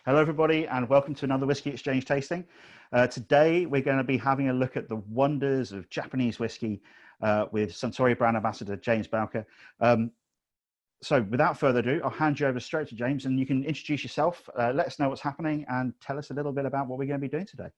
Hello, everybody, and welcome to another Whisky Exchange tasting. Today, we're going to be having a look at the wonders of Japanese whiskey with Suntory brand ambassador James Bowker. So without further ado, I'll hand you over straight to James, and you can introduce yourself, let us know what's happening, and tell us a little bit about what we're going to be doing today.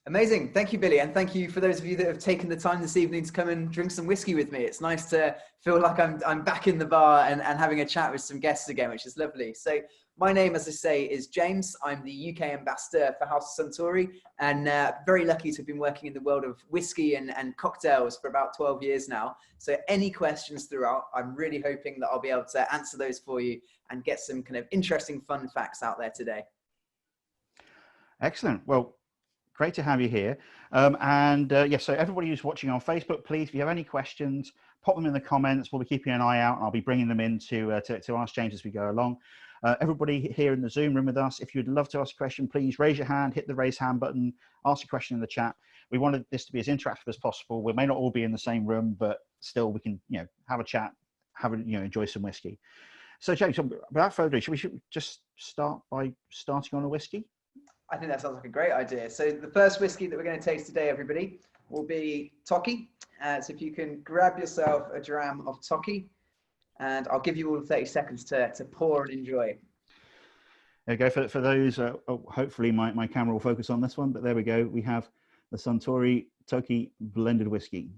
Amazing. Thank you, Billy. And thank you for those of you that have taken the time this evening to come and drink some whiskey with me. It's nice to feel like I'm back in the bar and having a chat with some guests again, which is lovely. So my name, as I say, is James. I'm the UK ambassador for House Suntory, and very lucky to have been working in the world of whiskey and cocktails for about 12 years now. So any questions throughout, I'm really hoping that I'll be able to answer those for you and get some kind of interesting fun facts out there today. Excellent. Well, great to have you here. Yes, so everybody who's watching on Facebook, please, if you have any questions, pop them in the comments. We'll be keeping an eye out, and I'll be bringing them in to ask James as we go along. Everybody here in the Zoom room with us, if you'd love to ask a question, please raise your hand, hit the raise hand button, ask a question in the chat. We wanted this to be as interactive as possible. We may not all be in the same room, but still we can, have a chat, enjoy some whiskey. So James, without further ado, should we just start by starting on a whiskey? I think that sounds like a great idea. So the first whiskey that we're going to taste today, everybody, will be Toki. So if you can grab yourself a dram of Toki, and I'll give you all 30 seconds to pour and enjoy. There we go. For those, hopefully my camera will focus on this one, but there we go. We have the Suntory Toki blended whiskey.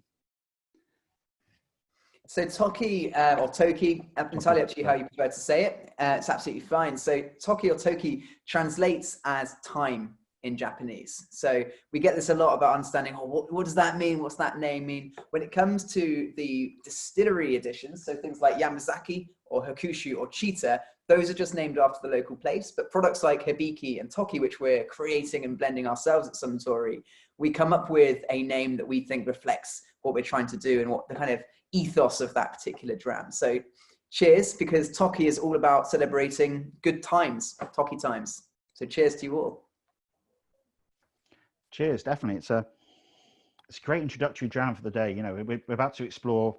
So Toki or Toki, entirely up to you how you prefer to say it. It's absolutely fine. So Toki or Toki translates as time in Japanese. So we get this a lot about understanding, what does that mean? What's that name mean? When it comes to the distillery editions, so things like Yamazaki or Hakushi or Chita, those are just named after the local place. But products like Hibiki and Toki, which we're creating and blending ourselves at Suntory, we come up with a name that we think reflects what we're trying to do and what the kind of ethos of that particular dram. So cheers, because Toki is all about celebrating good times, Toki times. So cheers to you all. Cheers, definitely. It's a great introductory dram for the day. We're about to explore,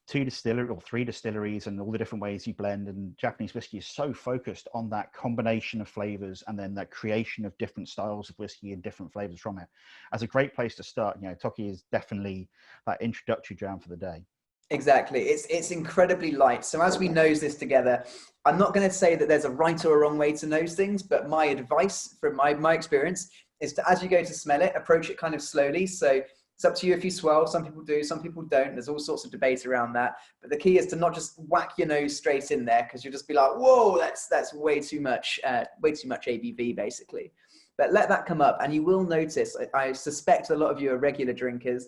2 distilleries or 3 distilleries and all the different ways you blend. And Japanese whiskey is so focused on that combination of flavors and then that creation of different styles of whiskey and different flavors from it. As a great place to start, Toki is definitely that introductory dram for the day. Exactly. It's incredibly light. So as we nose this together, I'm not going to say that there's a right or a wrong way to nose things, but my advice from my experience is to, as you go to smell it, approach it kind of slowly. So it's up to you if you swirl. Some people do, some people don't. There's all sorts of debate around that. But the key is to not just whack your nose straight in there, because you'll just be like, whoa, that's way too much ABV, basically. But let that come up, and you will notice, I suspect a lot of you are regular drinkers,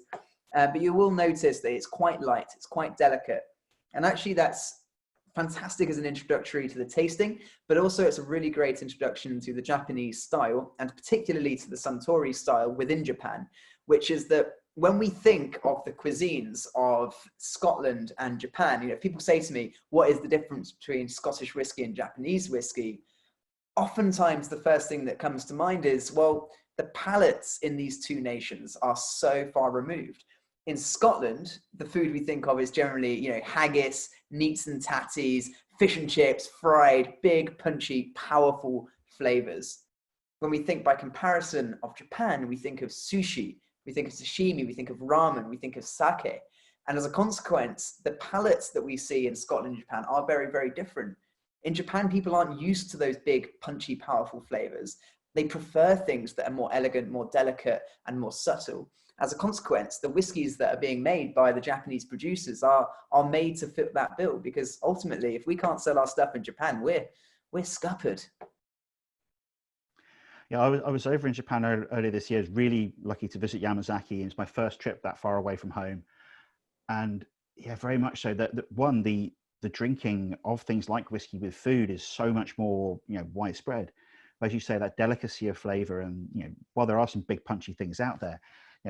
but you will notice that it's quite light, it's quite delicate. And actually that's fantastic as an introductory to the tasting, but also it's a really great introduction to the Japanese style, and particularly to the Santori style within Japan, which is that when we think of the cuisines of Scotland and Japan, people say to me, what is the difference between Scottish whiskey and Japanese whiskey? Oftentimes the first thing that comes to mind is, well, the palates in these two nations are so far removed. In Scotland, the food we think of is generally, haggis, neats and tatties, fish and chips, fried, big, punchy, powerful flavors. When we think by comparison of Japan, we think of sushi, we think of sashimi, we think of ramen, we think of sake. And as a consequence, the palates that we see in Scotland and Japan are very, very different. In Japan, people aren't used to those big, punchy, powerful flavors. They prefer things that are more elegant, more delicate, and more subtle. As a consequence, the whiskies that are being made by the Japanese producers are made to fit that bill, because ultimately, if we can't sell our stuff in Japan, we're scuppered. Yeah, I was over in Japan earlier this year. I was really lucky to visit Yamazaki. It's my first trip that far away from home. And yeah, very much so that one, the drinking of things like whiskey with food is so much more, widespread. As you say, that delicacy of flavor, and, while there are some big punchy things out there,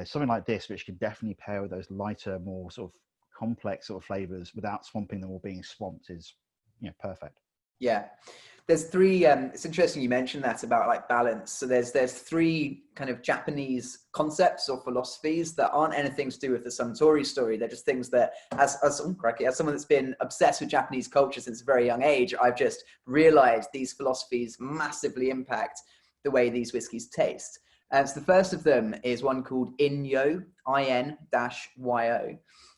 something like this, which could definitely pair with those lighter, more sort of complex sort of flavors without swamping them or being swamped, is, perfect. Yeah. There's three, it's interesting you mentioned that about like balance. So there's three kind of Japanese concepts or philosophies that aren't anything to do with the Suntory story. They're just things that as someone that's been obsessed with Japanese culture since a very young age, I've just realized these philosophies massively impact the way these whiskeys taste. So the first of them is one called Inyo, I-N-Y-O.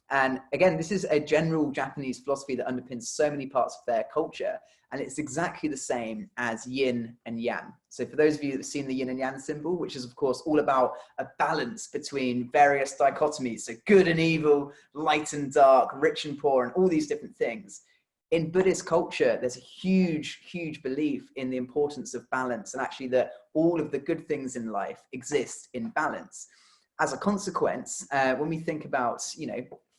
And again, this is a general Japanese philosophy that underpins so many parts of their culture. And it's exactly the same as yin and yang. So for those of you that have seen the yin and yang symbol, which is of course all about a balance between various dichotomies, so good and evil, light and dark, rich and poor, and all these different things. In Buddhist culture, there's a huge, huge belief in the importance of balance, and actually that all of the good things in life exist in balance. As a consequence, when we think about,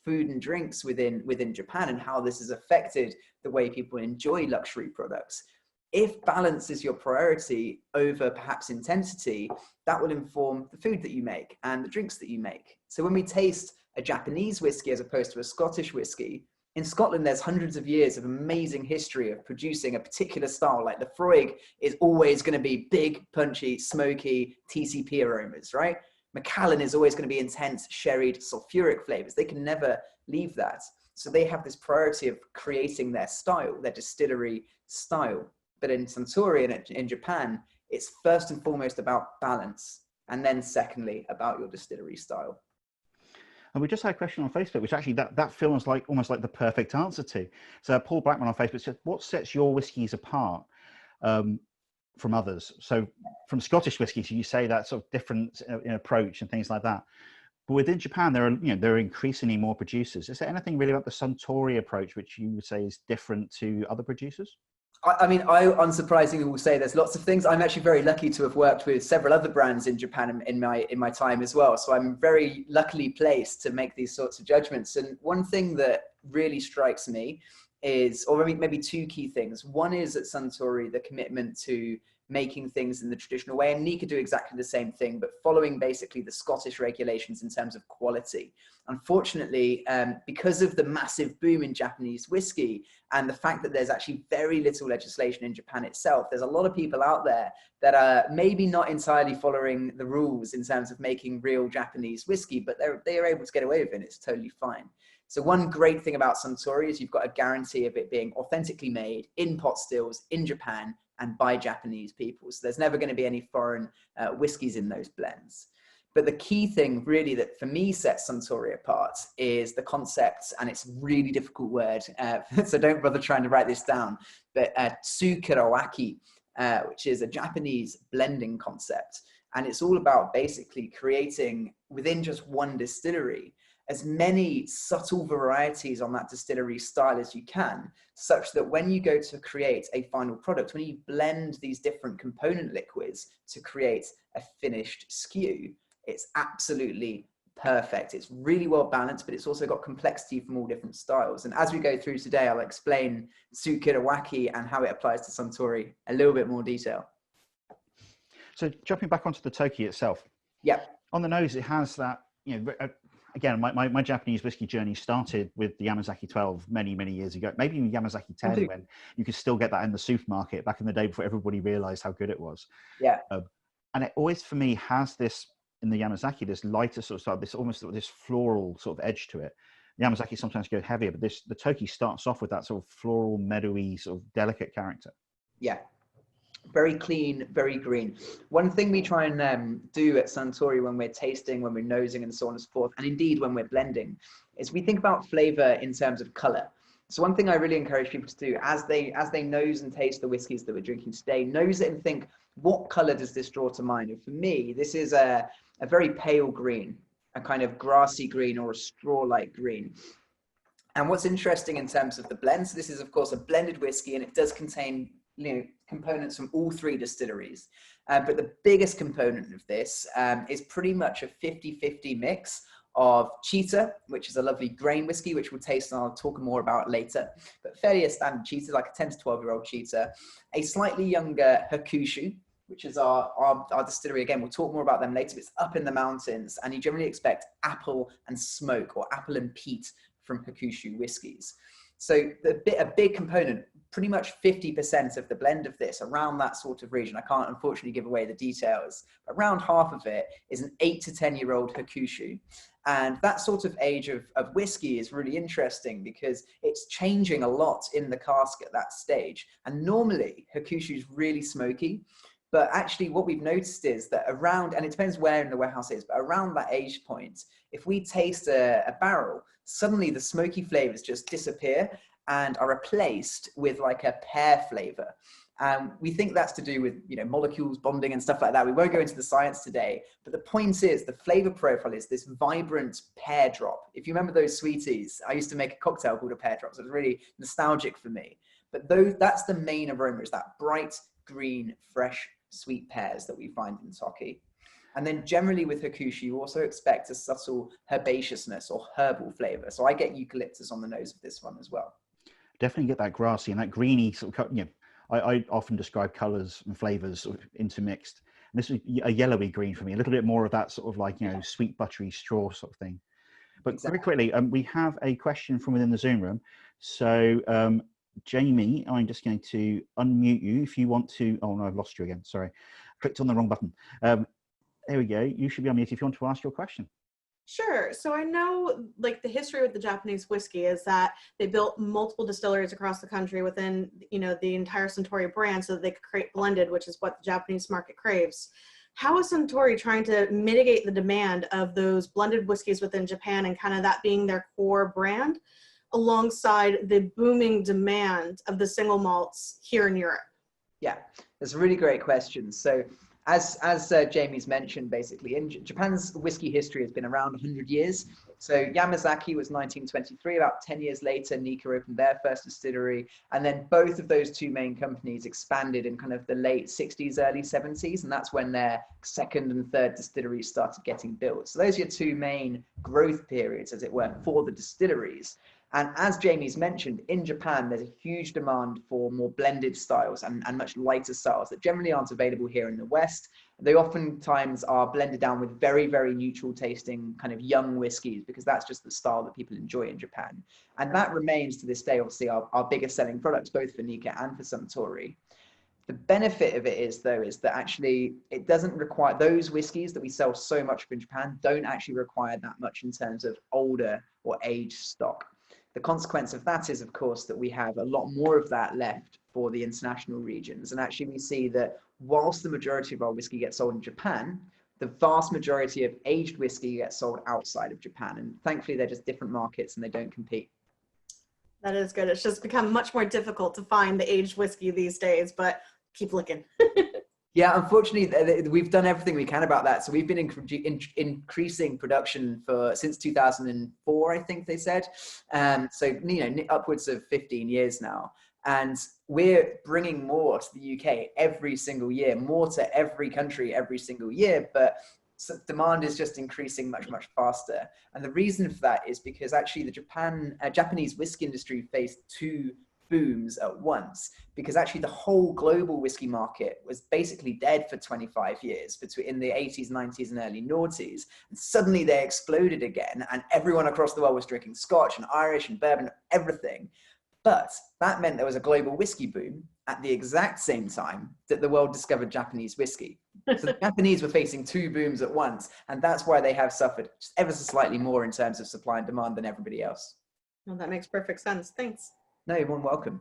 food and drinks within Japan and how this has affected the way people enjoy luxury products, if balance is your priority over perhaps intensity, that will inform the food that you make and the drinks that you make. So when we taste a Japanese whiskey as opposed to a Scottish whiskey, in Scotland, there's hundreds of years of amazing history of producing a particular style. Like the Freud is always going to be big, punchy, smoky, TCP aromas, right? Macallan is always going to be intense, sherried, sulfuric flavors. They can never leave that. So they have this priority of creating their style, their distillery style. But in Santori and in Japan, it's first and foremost about balance. And then secondly, about your distillery style. And we just had a question on Facebook, which actually that feels like almost like the perfect answer to. So Paul Blackman on Facebook said, what sets your whiskies apart from others? So from Scottish whiskies, you say that sort of different in approach and things like that. But within Japan, there are increasingly more producers. Is there anything really about the Suntory approach which you would say is different to other producers? I mean, I unsurprisingly will say there's lots of things. I'm actually very lucky to have worked with several other brands in Japan in my time as well. So I'm very luckily placed to make these sorts of judgments. And one thing that really strikes me is, or maybe two key things. One is at Suntory, the commitment to making things in the traditional way, and Nika do exactly the same thing, but following basically the Scottish regulations in terms of quality. Unfortunately, because of the massive boom in Japanese whiskey and the fact that there's actually very little legislation in Japan itself, there's a lot of people out there that are maybe not entirely following the rules in terms of making real Japanese whiskey, but they are able to get away with it. It's totally fine. So one great thing about Suntory is you've got a guarantee of it being authentically made in pot stills in Japan and by Japanese people. So there's never going to be any foreign whiskies in those blends. But the key thing really that for me sets Suntory apart is the concepts, and it's a really difficult word, so don't bother trying to write this down, but Sukiyaki, which is a Japanese blending concept. And it's all about basically creating within just one distillery as many subtle varieties on that distillery style as you can, such that when you go to create a final product, when you blend these different component liquids to create a finished SKU, it's absolutely perfect. It's really well balanced, but it's also got complexity from all different styles. And as we go through today, I'll explain Sukiyaki and how it applies to Suntory a little bit more detail. So jumping back onto the Toki itself. Yeah. On the nose, it has that, again, my Japanese whiskey journey started with the Yamazaki 12 many, many years ago. Maybe even Yamazaki 10, when you could still get that in the supermarket back in the day before everybody realized how good it was. Yeah. And it always, for me, has this, in the Yamazaki, this lighter sort of style, this almost this floral sort of edge to it. Yamazaki sometimes goes heavier, but the Toki starts off with that sort of floral, meadowy, sort of delicate character. Yeah. Very clean, very green. One thing we try and do at Santori when we're tasting, when we're nosing and so on and so forth, and indeed when we're blending, is we think about flavor in terms of color. So one thing I really encourage people to do as they nose and taste the whiskeys that we're drinking today, nose it and think, what color does this draw to mind? And for me, this is a very pale green, a kind of grassy green or a straw-like green. And what's interesting in terms of the blends, this is of course a blended whiskey, and it does contain components from all three distilleries. But the biggest component of this is pretty much a 50-50 mix of Cheetah, which is a lovely grain whiskey, which we'll taste and I'll talk more about later, but fairly a standard Cheetah, like a 10 to 12-year-old Cheetah. A slightly younger Hakushi, which is our distillery. Again, we'll talk more about them later, but it's up in the mountains, and you generally expect apple and smoke or apple and peat from Hakushi whiskies. So a big component, pretty much 50% of the blend of this, around that sort of region, I can't unfortunately give away the details, but around half of it is an 8 to 10-year-old Hakushi. And that sort of age of whiskey is really interesting because it's changing a lot in the cask at that stage. And normally Hakushi is really smoky, but actually what we've noticed is that around, and it depends where in the warehouse it is, but around that age point, if we taste a barrel, suddenly the smoky flavors just disappear and are replaced with like a pear flavor. We think that's to do with, molecules bonding and stuff like that. We won't go into the science today, but the point is the flavor profile is this vibrant pear drop. If you remember those sweeties, I used to make a cocktail called a pear drop, so it's really nostalgic for me. But that's the main aroma, is that bright green, fresh, sweet pears that we find in Toki. And then generally with Hakushi, you also expect a subtle herbaceousness or herbal flavor. So I get eucalyptus on the nose of this one as well. Definitely get that grassy and that greeny sort of, I often describe colors and flavors sort of intermixed. And this is a yellowy green for me, a little bit more of that sort of like, sweet buttery straw sort of thing. But exactly. Very quickly, we have a question from within the Zoom room. So Jamie, I'm just going to unmute you if you want to. Oh no, I've lost you again. Sorry. Clicked on the wrong button. There we go. You should be unmuted if you want to ask your question. Sure. So I know like the history with the Japanese whiskey is that they built multiple distilleries across the country within, the entire Suntory brand so that they could create blended, which is what the Japanese market craves. How is Suntory trying to mitigate the demand of those blended whiskeys within Japan and kind of that being their core brand alongside the booming demand of the single malts here in Europe? Yeah, that's a really great question. So as Jamie's mentioned, basically, in Japan's whiskey history has been around 100 years. So Yamazaki was 1923. About 10 years later, Nikka opened their first distillery. And then both of those two main companies expanded in kind of the late 60s, early 70s. And that's when their second and third distilleries started getting built. So those are your two main growth periods, as it were, for the distilleries. And as Jamie's mentioned, in Japan, there's a huge demand for more blended styles and much lighter styles that generally aren't available here in the West. They oftentimes are blended down with very, very neutral tasting kind of young whiskeys because that's just the style that people enjoy in Japan. And that remains to this day, obviously, our biggest selling products, both for Nikka and for Suntory. The benefit of it is that actually it doesn't require, those whiskeys that we sell so much in Japan don't actually require that much in terms of older or aged stock. The consequence of that is, of course, that we have a lot more of that left for the international regions. And actually we see that whilst the majority of our whiskey gets sold in Japan, the vast majority of aged whiskey gets sold outside of Japan. And thankfully, they're just different markets and they don't compete. That is good. It's just become much more difficult to find the aged whiskey these days, but keep looking. Yeah, unfortunately, we've done everything we can about that. So we've been increasing production since 2004, I think they said. So, upwards of 15 years now. And we're bringing more to the UK every single year, more to every country every single year. But demand is just increasing much, much faster. And the reason for that is because actually the Japanese whiskey industry faced two booms at once, because actually the whole global whiskey market was basically dead for 25 years in the 80s, 90s and early noughties, and suddenly they exploded again and everyone across the world was drinking Scotch and Irish and bourbon, everything. But that meant there was a global whiskey boom at the exact same time that the world discovered Japanese whiskey. So the Japanese were facing two booms at once, and that's why they have suffered just ever so slightly more in terms of supply and demand than everybody else. Well, that makes perfect sense. Thanks. No, you're more than welcome.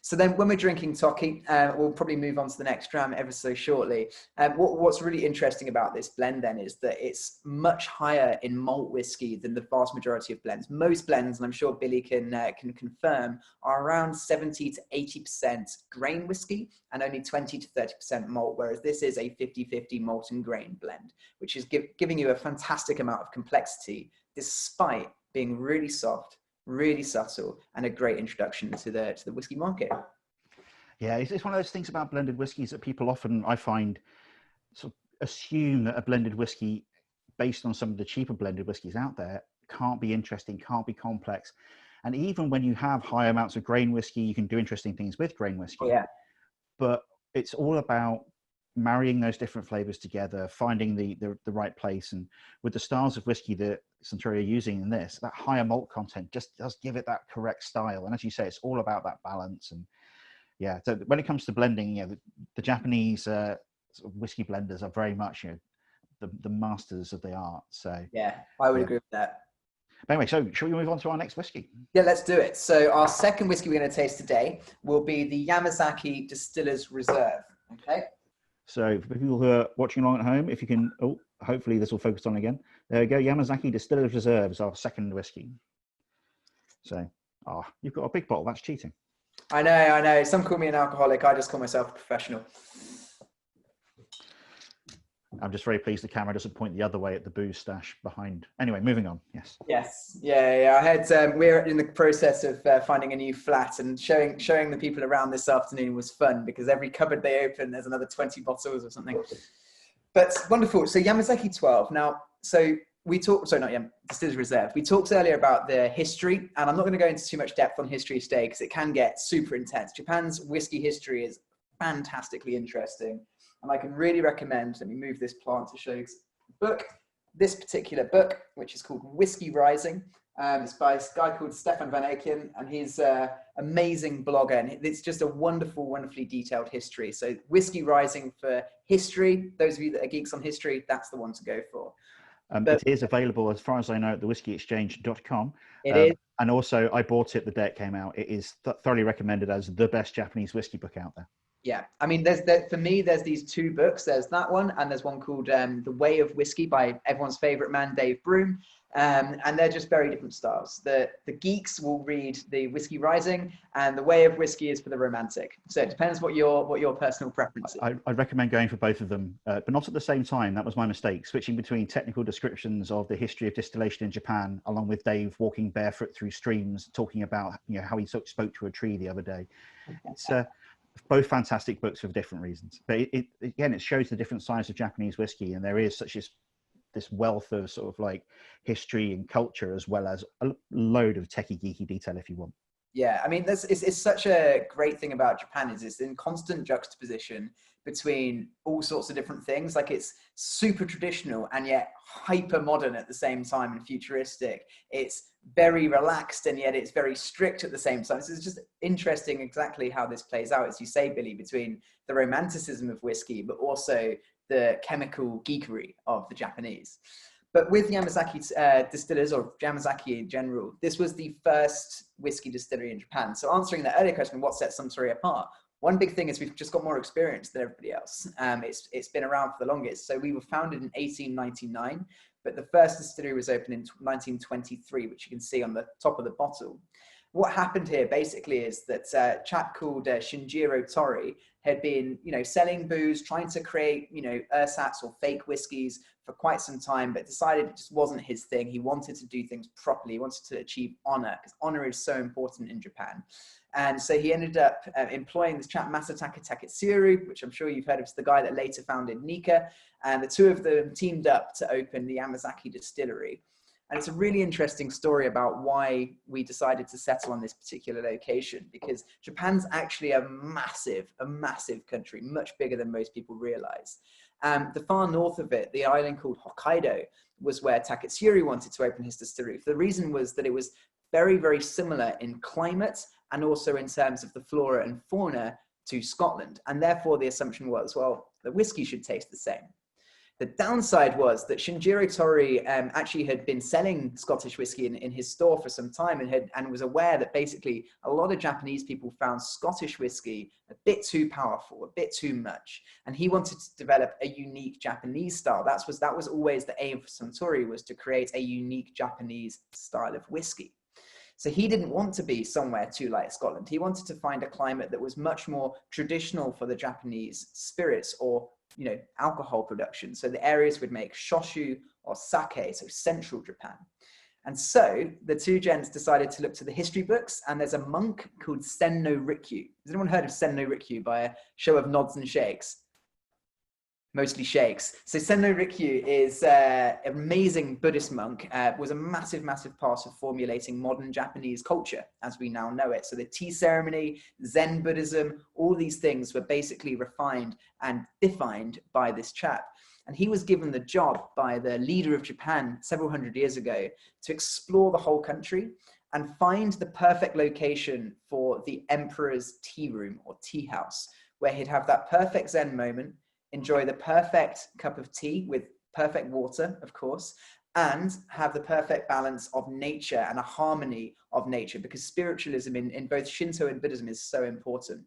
So then when we're drinking Toki, we'll probably move on to the next dram ever so shortly. What's really interesting about this blend then is that it's much higher in malt whiskey than the vast majority of blends. Most blends, and I'm sure Billy can confirm, are around 70 to 80% grain whiskey and only 20 to 30% malt, whereas this is a 50-50 malt and grain blend, which is giving you a fantastic amount of complexity despite being really soft, really subtle, and a great introduction to the whiskey market. Yeah, it's one of those things about blended whiskies that people often, I find, sort of assume that a blended whiskey, based on some of the cheaper blended whiskies out there, can't be interesting, can't be complex. And even when you have high amounts of grain whiskey, you can do interesting things with grain whiskey. Oh, yeah. But it's all about marrying those different flavors together, finding the right place. And with the styles of whiskey that Suntory are using in this, that higher malt content just does give it that correct style. And as you say, it's all about that balance. And yeah, so when it comes to blending, the Japanese sort of whiskey blenders are very much, the masters of the art. So yeah, I would agree with that. But anyway, so shall we move on to our next whiskey? Yeah, let's do it. So our second whiskey we're going to taste today will be the Yamazaki Distillers Reserve. Okay. So for people who are watching along at home, if you can, hopefully this will focus on again. There we go. Yamazaki Distillers Reserve is our second whiskey. So, you've got a big bottle. That's cheating. I know. Some call me an alcoholic. I just call myself a professional. I'm just very pleased the camera doesn't point the other way at the booze stash behind. Anyway, moving on. Yes. Yes. Yeah. I had. We're in the process of finding a new flat, and showing the people around this afternoon was fun because every cupboard they open, there's another 20 bottles or something. But wonderful. So Yamazaki 12. Now, so we talked. Sorry, not Yam. Distillers Reserve. We talked earlier about the history, and I'm not going to go into too much depth on history today because it can get super intense. Japan's whiskey history is fantastically interesting. And I can really recommend, let me move this plant to show you the book. This particular book, which is called Whisky Rising. It's by a guy called Stefan Van Aken, and he's an amazing blogger. And it's just a wonderfully detailed history. So Whisky Rising for history, those of you that are geeks on history, that's the one to go for. It is available, as far as I know, at the whiskyexchange.com. It is. And also, I bought it the day it came out. It is thoroughly recommended as the best Japanese whiskey book out there. Yeah, I mean, for me, there's these two books. There's that one, and there's one called The Way of Whiskey by everyone's favorite man, Dave Broom. And they're just very different styles. The geeks will read the Whisky Rising, and The Way of Whiskey is for the romantic. So it depends what your personal preference is. I'd recommend going for both of them, but not at the same time. That was my mistake. Switching between technical descriptions of the history of distillation in Japan, along with Dave walking barefoot through streams, talking about how he spoke to a tree the other day. It's both fantastic books for different reasons. But it shows the different sides of Japanese whiskey, and there is such this wealth of sort of like history and culture, as well as a load of techie geeky detail if you want. Yeah, I mean, it's such a great thing about Japan is it's in constant juxtaposition between all sorts of different things. Like it's super traditional and yet hyper modern at the same time and futuristic. It's very relaxed and yet it's very strict at the same time. So it's just interesting exactly how this plays out, as you say, Billy, between the romanticism of whiskey, but also the chemical geekery of the Japanese. But with Yamazaki Distillers, or Yamazaki in general, this was the first whiskey distillery in Japan. So answering that earlier question, what sets Suntory apart? One big thing is we've just got more experience than everybody else. It's been around for the longest. So we were founded in 1899, but the first distillery was opened in 1923, which you can see on the top of the bottle. What happened here basically is that a chap called Shinjiro Tori had been, selling booze, trying to create, ersatz or fake whiskies for quite some time, but decided it just wasn't his thing. He wanted to do things properly. He wanted to achieve honor, because honor is so important in Japan. And so he ended up employing this chap, Masataka Taketsuru, which I'm sure you've heard of, is the guy that later founded Nika. And the two of them teamed up to open the Yamazaki distillery. And it's a really interesting story about why we decided to settle on this particular location, because Japan's actually a massive country, much bigger than most people realize. The far north of it, the island called Hokkaido, was where Taketsuru wanted to open his distillery. The reason was that it was very, very similar in climate and also in terms of the flora and fauna to Scotland. And therefore the assumption was, well, the whiskey should taste the same. The downside was that Shinjiro Tori actually had been selling Scottish whiskey in his store for some time and was aware that basically a lot of Japanese people found Scottish whiskey a bit too powerful, a bit too much. And he wanted to develop a unique Japanese style. That was always the aim for Suntory, was to create a unique Japanese style of whiskey. So he didn't want to be somewhere too like Scotland. He wanted to find a climate that was much more traditional for the Japanese spirits or alcohol production. So the areas would make shoshu or sake, so central Japan. And so the two gents decided to look to the history books, and there's a monk called Sen no Rikyu. Has anyone heard of Sen no Rikyu by a show of nods and shakes? Mostly shakes. So Senno Rikyu is an amazing Buddhist monk, was a massive, massive part of formulating modern Japanese culture as we now know it. So the tea ceremony, Zen Buddhism, all these things were basically refined and defined by this chap. And he was given the job by the leader of Japan several hundred years ago to explore the whole country and find the perfect location for the emperor's tea room or tea house, where he'd have that perfect Zen moment, enjoy the perfect cup of tea with perfect water, of course, and have the perfect balance of nature and a harmony of nature, because spiritualism in both Shinto and Buddhism is so important.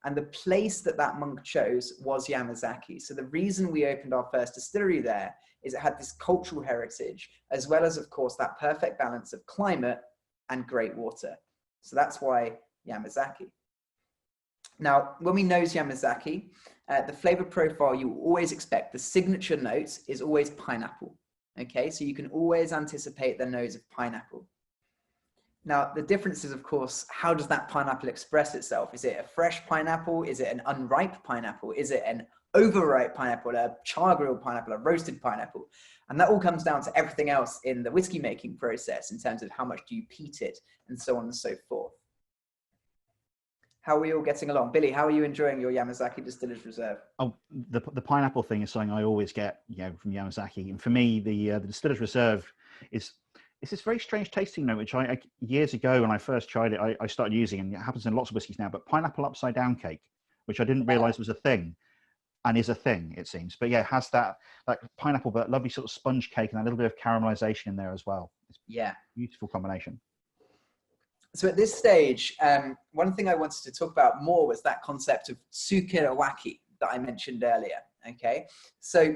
And the place that that monk chose was Yamazaki. So the reason we opened our first distillery there is it had this cultural heritage, as well as, of course, that perfect balance of climate and great water. So that's why Yamazaki. Now, when we nose Yamazaki, the flavor profile you always expect, the signature note is always pineapple. Okay, so you can always anticipate the nose of pineapple. Now, the difference is, of course, how does that pineapple express itself? Is it a fresh pineapple? Is it an unripe pineapple? Is it an overripe pineapple, a char-grilled pineapple, a roasted pineapple? And that all comes down to everything else in the whiskey making process in terms of how much do you peat it and so on and so forth. How are we all getting along? Billy, how are you enjoying your Yamazaki Distillers Reserve? Oh, the pineapple thing is something I always get, from Yamazaki. And for me, the Distillers Reserve is this very strange tasting note, which I years ago when I first tried it, I started using, and it happens in lots of whiskies now. But pineapple upside down cake, which I didn't realize was a thing, and is a thing, it seems. But yeah, it has that pineapple, but lovely sort of sponge cake and a little bit of caramelization in there as well. It's a beautiful combination. So at this stage, one thing I wanted to talk about more was that concept of Sukiyaki that I mentioned earlier, okay? So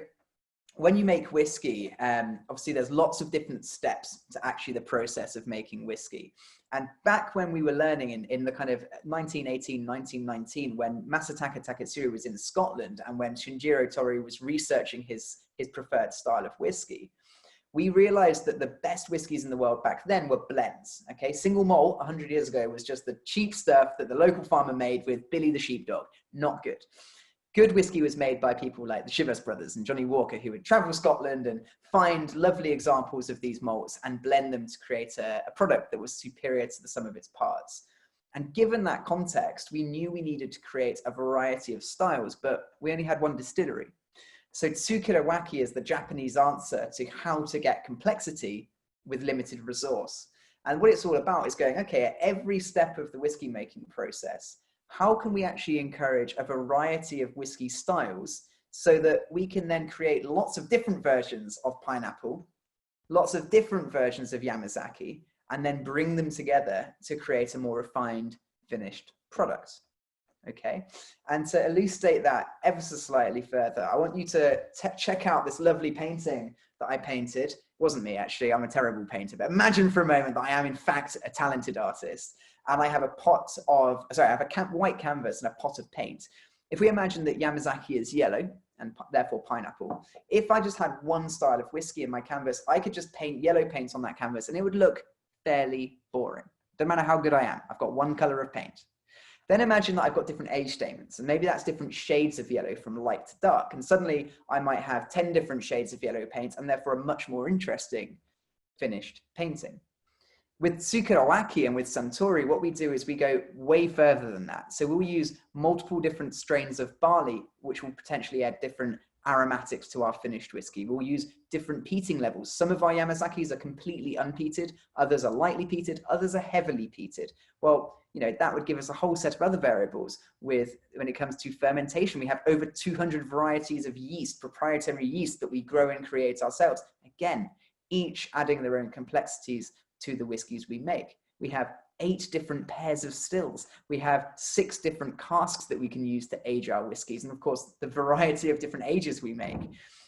when you make whiskey, obviously there's lots of different steps to actually the process of making whiskey. And back when we were learning in the kind of 1918, 1919, when Masataka Taketsuru was in Scotland and when Shinjiro Torii was researching his preferred style of whiskey, we realized that the best whiskeys in the world back then were blends. Okay, single malt 100 years ago was just the cheap stuff that the local farmer made with Billy the sheepdog. Not good. Good whiskey was made by people like the Chivas brothers and Johnny Walker, who would travel Scotland and find lovely examples of these malts and blend them to create a product that was superior to the sum of its parts. And given that context, we knew we needed to create a variety of styles, but we only had one distillery. So Tsukirawaki is the Japanese answer to how to get complexity with limited resource. And what it's all about is going, okay, at every step of the whiskey making process, how can we actually encourage a variety of whiskey styles so that we can then create lots of different versions of pineapple, lots of different versions of Yamazaki, and then bring them together to create a more refined, finished product. Okay, and to elucidate that ever so slightly further, I want you to check out this lovely painting that I painted. It wasn't me, actually. I'm a terrible painter, but imagine for a moment that I am in fact a talented artist, and I have a white canvas and a pot of paint. If we imagine that Yamazaki is yellow and therefore pineapple, if I just had one style of whiskey in my canvas, I could just paint yellow paint on that canvas and it would look fairly boring. No matter how good I am, I've got one color of paint. Then imagine that I've got different age statements, and maybe that's different shades of yellow from light to dark. And suddenly I might have 10 different shades of yellow paint and therefore a much more interesting finished painting. With Sukiyaki and with Santori, what we do is we go way further than that. So we'll use multiple different strains of barley, which will potentially add different aromatics to our finished whiskey. We'll use different peating levels. Some of our Yamazakis are completely unpeated, others are lightly peated, others are heavily peated. Well, that would give us a whole set of other variables. When it comes to fermentation, we have over 200 varieties of yeast, proprietary yeast that we grow and create ourselves. Again, each adding their own complexities to the whiskies we make. We have 8 different pairs of stills. We have 6 different casks that we can use to age our whiskies. And of course, the variety of different ages we make.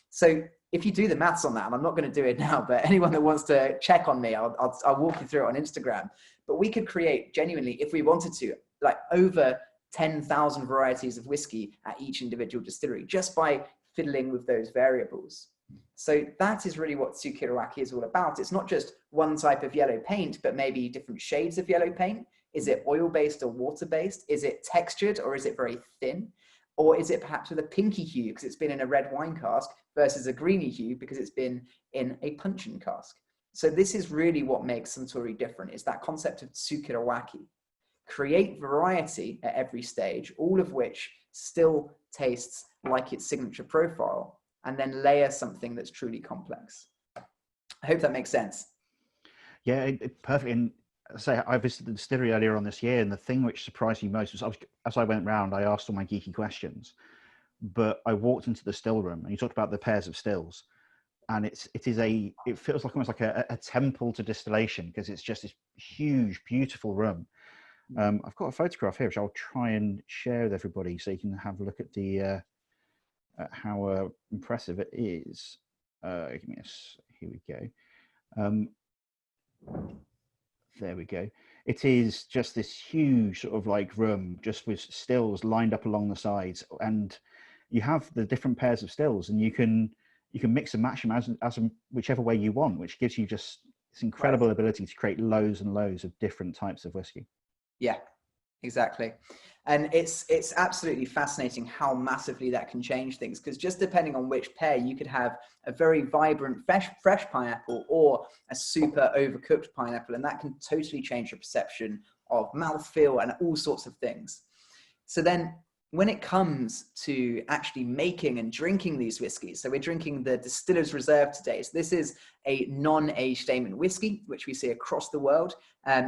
So if you do the maths on that, and I'm not going to do it now, but anyone that wants to check on me, I'll walk you through it on Instagram. But we could create genuinely, if we wanted to, like over 10,000 varieties of whiskey at each individual distillery, just by fiddling with those variables. So that is really what Sukiyaki is all about. It's not just one type of yellow paint, but maybe different shades of yellow paint. Is it oil-based or water-based? Is it textured or is it very thin? Or is it perhaps with a pinky hue because it's been in a red wine cask versus a greeny hue because it's been in a puncheon cask? So this is really what makes Suntory different, is that concept of tsukirawaki. Create variety at every stage, all of which still tastes like its signature profile, and then layer something that's truly complex. I hope that makes sense. Yeah, perfect. And say I visited the distillery earlier on this year, and the thing which surprised me most was as I went round, I asked all my geeky questions, but I walked into the still room and you talked about the pairs of stills, and it feels like almost like a temple to distillation, because it's just this huge, beautiful room. I've got a photograph here which I'll try and share with everybody so you can have a look at the at how impressive it is. Give me here we go. There we go. It is just this huge sort of like room, just with stills lined up along the sides, and you have the different pairs of stills, and you can mix and match them as whichever way you want, which gives you just this incredible ability to create loads and loads of different types of whiskey. Yeah, exactly. And it's absolutely fascinating how massively that can change things, because just depending on which pair, you could have a very vibrant fresh pineapple or a super overcooked pineapple, and that can totally change your perception of mouthfeel and all sorts of things. So then when it comes to actually making and drinking these whiskeys, so we're drinking the Distillers Reserve today. So this is a non-age statement whiskey, which we see across the world.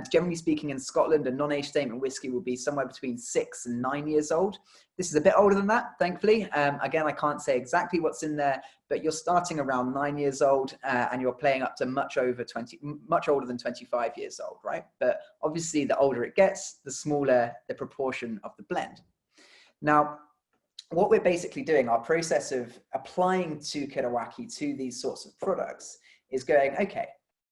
Generally speaking, in Scotland, a non-age statement whiskey will be somewhere between 6 and 9 years old. This is a bit older than that, thankfully. Again, I can't say exactly what's in there, but you're starting around 9 years old, and you're playing up to much older than 25 years old, right? But obviously, the older it gets, the smaller the proportion of the blend. Now, what we're basically doing, our process of applying tsukirawaki to these sorts of products is going, okay,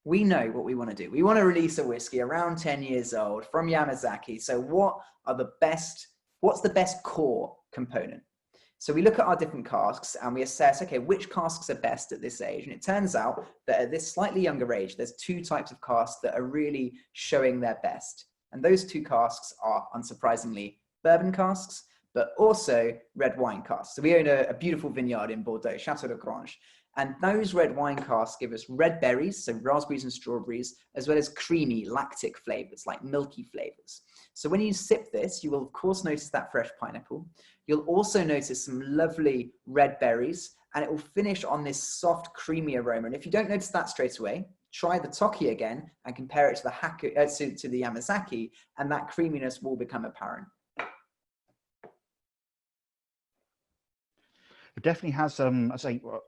we know what we want to do. We want to release a whiskey around 10 years old from Yamazaki. So what's the best core component? So we look at our different casks and we assess, okay, which casks are best at this age? And it turns out that at this slightly younger age, there's 2 types of casks that are really showing their best. And those 2 casks are, unsurprisingly, bourbon casks, but also red wine casks. So we own a beautiful vineyard in Bordeaux, Chateau de Grange. And those red wine casks give us red berries, so raspberries and strawberries, as well as creamy lactic flavors, like milky flavors. So when you sip this, you will of course notice that fresh pineapple. You'll also notice some lovely red berries, and it will finish on this soft, creamy aroma. And if you don't notice that straight away, try the Toki again and compare it to the Yamazaki, and that creaminess will become apparent. It definitely has I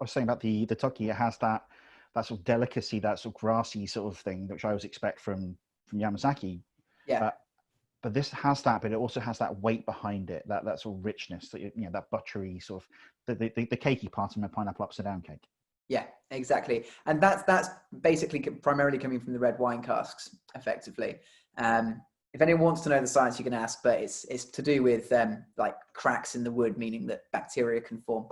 was saying about the Toki, it has that sort of delicacy, that sort of grassy sort of thing, which I always expect from Yamazaki. Yeah. But this has that, but it also has that weight behind it, that sort of richness, that that buttery sort of the cakey part in a pineapple upside down cake. Yeah, exactly. And that's basically primarily coming from the red wine casks, effectively. If anyone wants to know the science, you can ask, but it's to do with like cracks in the wood, meaning that bacteria can form.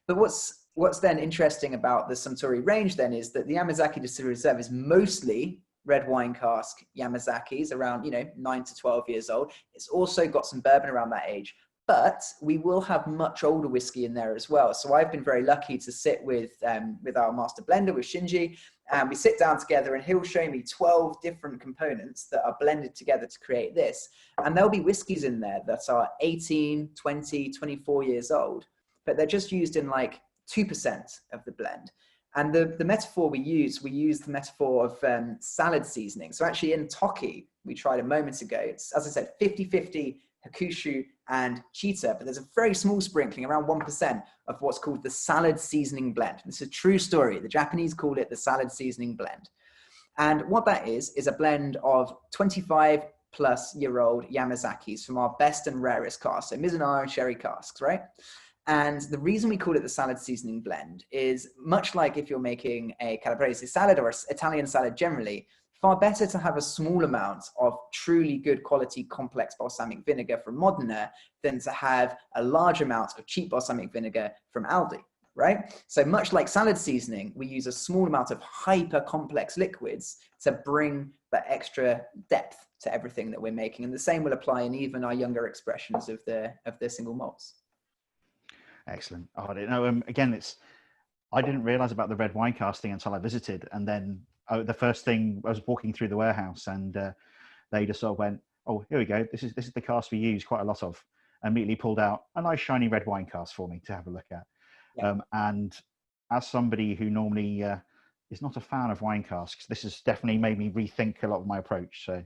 But what's then interesting about the Suntory range then is that the Yamazaki Distillers Reserve is mostly red wine cask Yamazakis, around 9 to 12 years old. It's also got some bourbon around that age, but we will have much older whiskey in there as well. So I've been very lucky to sit with our master blender, with Shinji, and we sit down together and he'll show me 12 different components that are blended together to create this. And there'll be whiskeys in there that are 18, 20, 24 years old, but they're just used in like 2% of the blend. And the metaphor we use the metaphor of salad seasoning. So actually in Toki, we tried a moment ago, it's, as I said, 50-50 Hakushi and Cheetah, but there's a very small sprinkling, around 1%, of what's called the salad seasoning blend. This is a true story. The Japanese call it the salad seasoning blend. And what that is a blend of 25-plus-year-old Yamazakis from our best and rarest casks, so Mizunara and sherry casks, right? And the reason we call it the salad seasoning blend is much like if you're making a calabrese salad or Italian salad generally, far better to have a small amount of truly good quality complex balsamic vinegar from Modena than to have a large amount of cheap balsamic vinegar from Aldi, right? So much like salad seasoning, we use a small amount of hyper complex liquids to bring that extra depth to everything that we're making. And the same will apply in even our younger expressions of the single malts. Excellent. Oh, I don't know. Again, I didn't realize about the red wine casting until I visited, and then the first thing I was walking through the warehouse, and they just sort of went, "Oh, here we go. This is the cask we use quite a lot of." Immediately pulled out a nice shiny red wine cask for me to have a look at. Yeah. And as somebody who normally is not a fan of wine casks, this has definitely made me rethink a lot of my approach. So,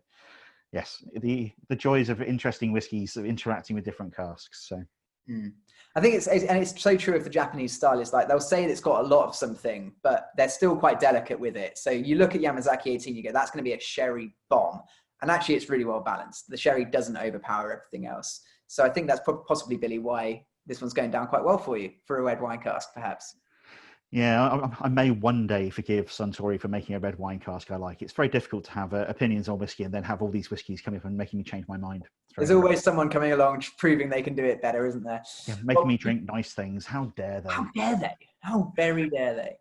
yes, the joys of interesting whiskies, of interacting with different casks. So. I think it's so true of the Japanese style. It's like they'll say it's got a lot of something, but they're still quite delicate with it. So you look at Yamazaki 18, you go, that's going to be a sherry bomb. And actually, it's really well balanced. The sherry doesn't overpower everything else. So I think that's possibly, Billy, why this one's going down quite well for you for a red wine cask, perhaps. Yeah, I may one day forgive Suntory for making a red wine cask I like. It's very difficult to have opinions on whiskey and then have all these whiskies coming up and making me change my mind. There's always someone coming along proving they can do it better, isn't there? Yeah, making me drink nice things. How dare they? How dare they? How very dare they?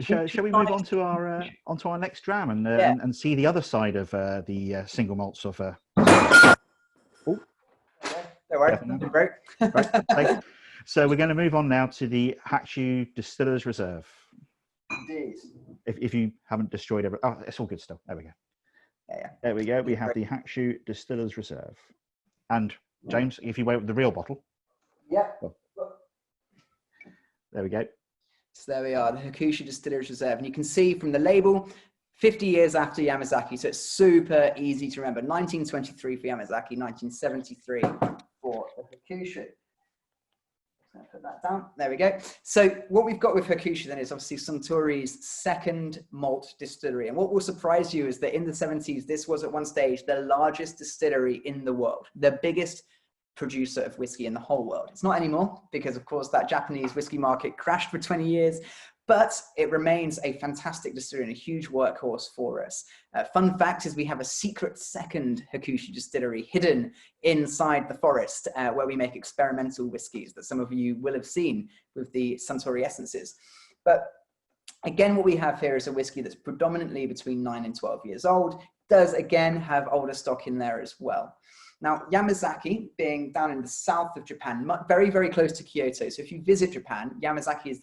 Shall we move on to our next dram and see the other side of the single malts of? Oh, don't worry, nothing broke. Right, so we're going to move on now to the Hakushi Distillers Reserve. Indeed. If you haven't destroyed everything, oh, it's all good still. There we go. Yeah. There we go. We have the Hakushi Distillers Reserve. And James, if you wait with the real bottle. Yep. Oh, there we go. So there we are, the Hakushi Distillers Reserve. And you can see from the label, 50 years after Yamazaki. So it's super easy to remember. 1923 for Yamazaki, 1973 for the Hakushi. Put that down. There we go. So what we've got with Hakushi then is obviously Suntory's second malt distillery. And what will surprise you is that in the 70s, this was at one stage the largest distillery in the world, the biggest producer of whiskey in the whole world. It's not anymore because, of course, that Japanese whiskey market crashed for 20 years. But it remains a fantastic distillery and a huge workhorse for us. Fun fact is we have a secret second Hakushi distillery hidden inside the forest where we make experimental whiskies that some of you will have seen with the Suntory essences. But again, what we have here is a whiskey that's predominantly between 9 and 12 years old. Does again have older stock in there as well. Now, Yamazaki, being down in the south of Japan, very, very close to Kyoto. So if you visit Japan, Yamazaki is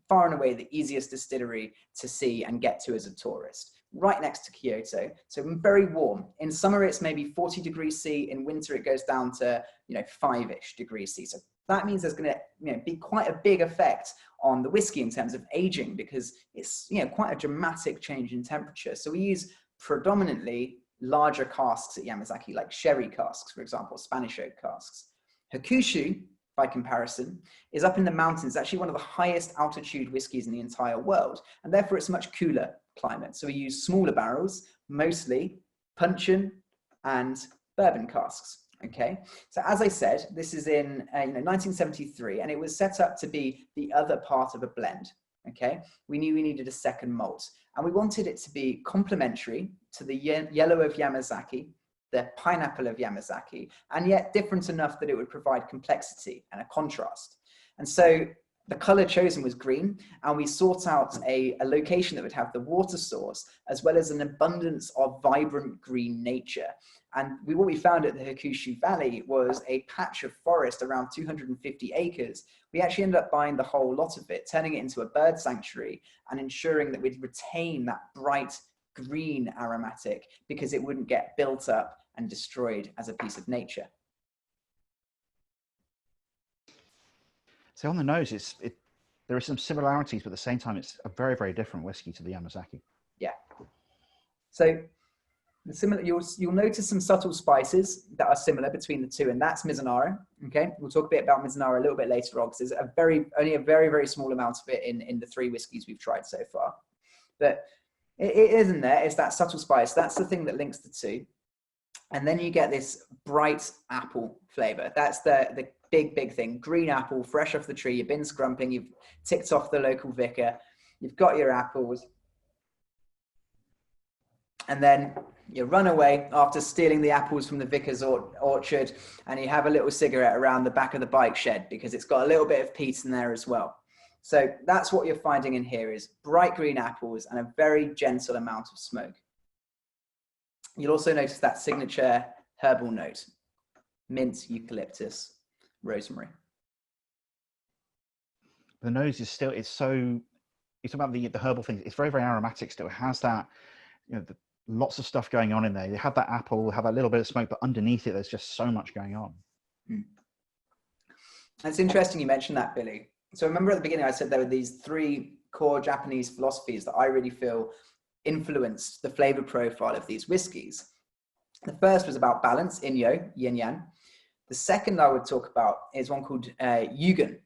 far and away the easiest distillery to see and get to as a tourist, right next to Kyoto. So very warm. In summer, it's maybe 40 degrees C. In winter, it goes down to 5-ish degrees C. So that means there's going to be quite a big effect on the whiskey in terms of aging because it's quite a dramatic change in temperature. So we use predominantly larger casks at Yamazaki, like sherry casks, for example, Spanish oak casks. Hakushi, by comparison, is up in the mountains, actually one of the highest altitude whiskies in the entire world, and therefore it's a much cooler climate. So we use smaller barrels, mostly puncheon and bourbon casks. Okay, so as I said, this is in 1973, and it was set up to be the other part of a blend. Okay, we knew we needed a second malt, and we wanted it to be complementary to the yellow of Yamazaki, the pineapple of Yamazaki, and yet different enough that it would provide complexity and a contrast. And so the color chosen was green, and we sought out a location that would have the water source, as well as an abundance of vibrant green nature. And what we found at the Hakushi Valley was a patch of forest around 250 acres. We actually ended up buying the whole lot of it, turning it into a bird sanctuary and ensuring that we'd retain that bright green aromatic because it wouldn't get built up and destroyed as a piece of nature. So on the nose, there are some similarities, but at the same time, it's a very, very different whiskey to the Yamazaki. Yeah. So you'll notice some subtle spices that are similar between the two, and that's Mizunara. Okay, we'll talk a bit about Mizunara a little bit later on, because there's only a very, very small amount of it in the 3 whiskeys we've tried so far. But it isn't there. It's that subtle spice. That's the thing that links the two. And then you get this bright apple flavor. That's the big thing. Green apple, fresh off the tree. You've been scrumping. You've ticked off the local vicar. You've got your apples. And then you run away after stealing the apples from the vicar's orchard, and you have a little cigarette around the back of the bike shed because it's got a little bit of peat in there as well. So that's what you're finding in here is bright green apples and a very gentle amount of smoke. You'll also notice that signature herbal note: mint, eucalyptus, rosemary. the nose is still, it's about the herbal things. It's very, very aromatic still. It has that, lots of stuff going on in there. You have that apple, have that little bit of smoke, but underneath it, there's just so much going on. It's interesting you mentioned that, Billy. So remember at the beginning, I said there were these 3 core Japanese philosophies that I really feel influenced the flavor profile of these whiskeys. The first was about balance, yin yang. The second I would talk about is one called Yugen.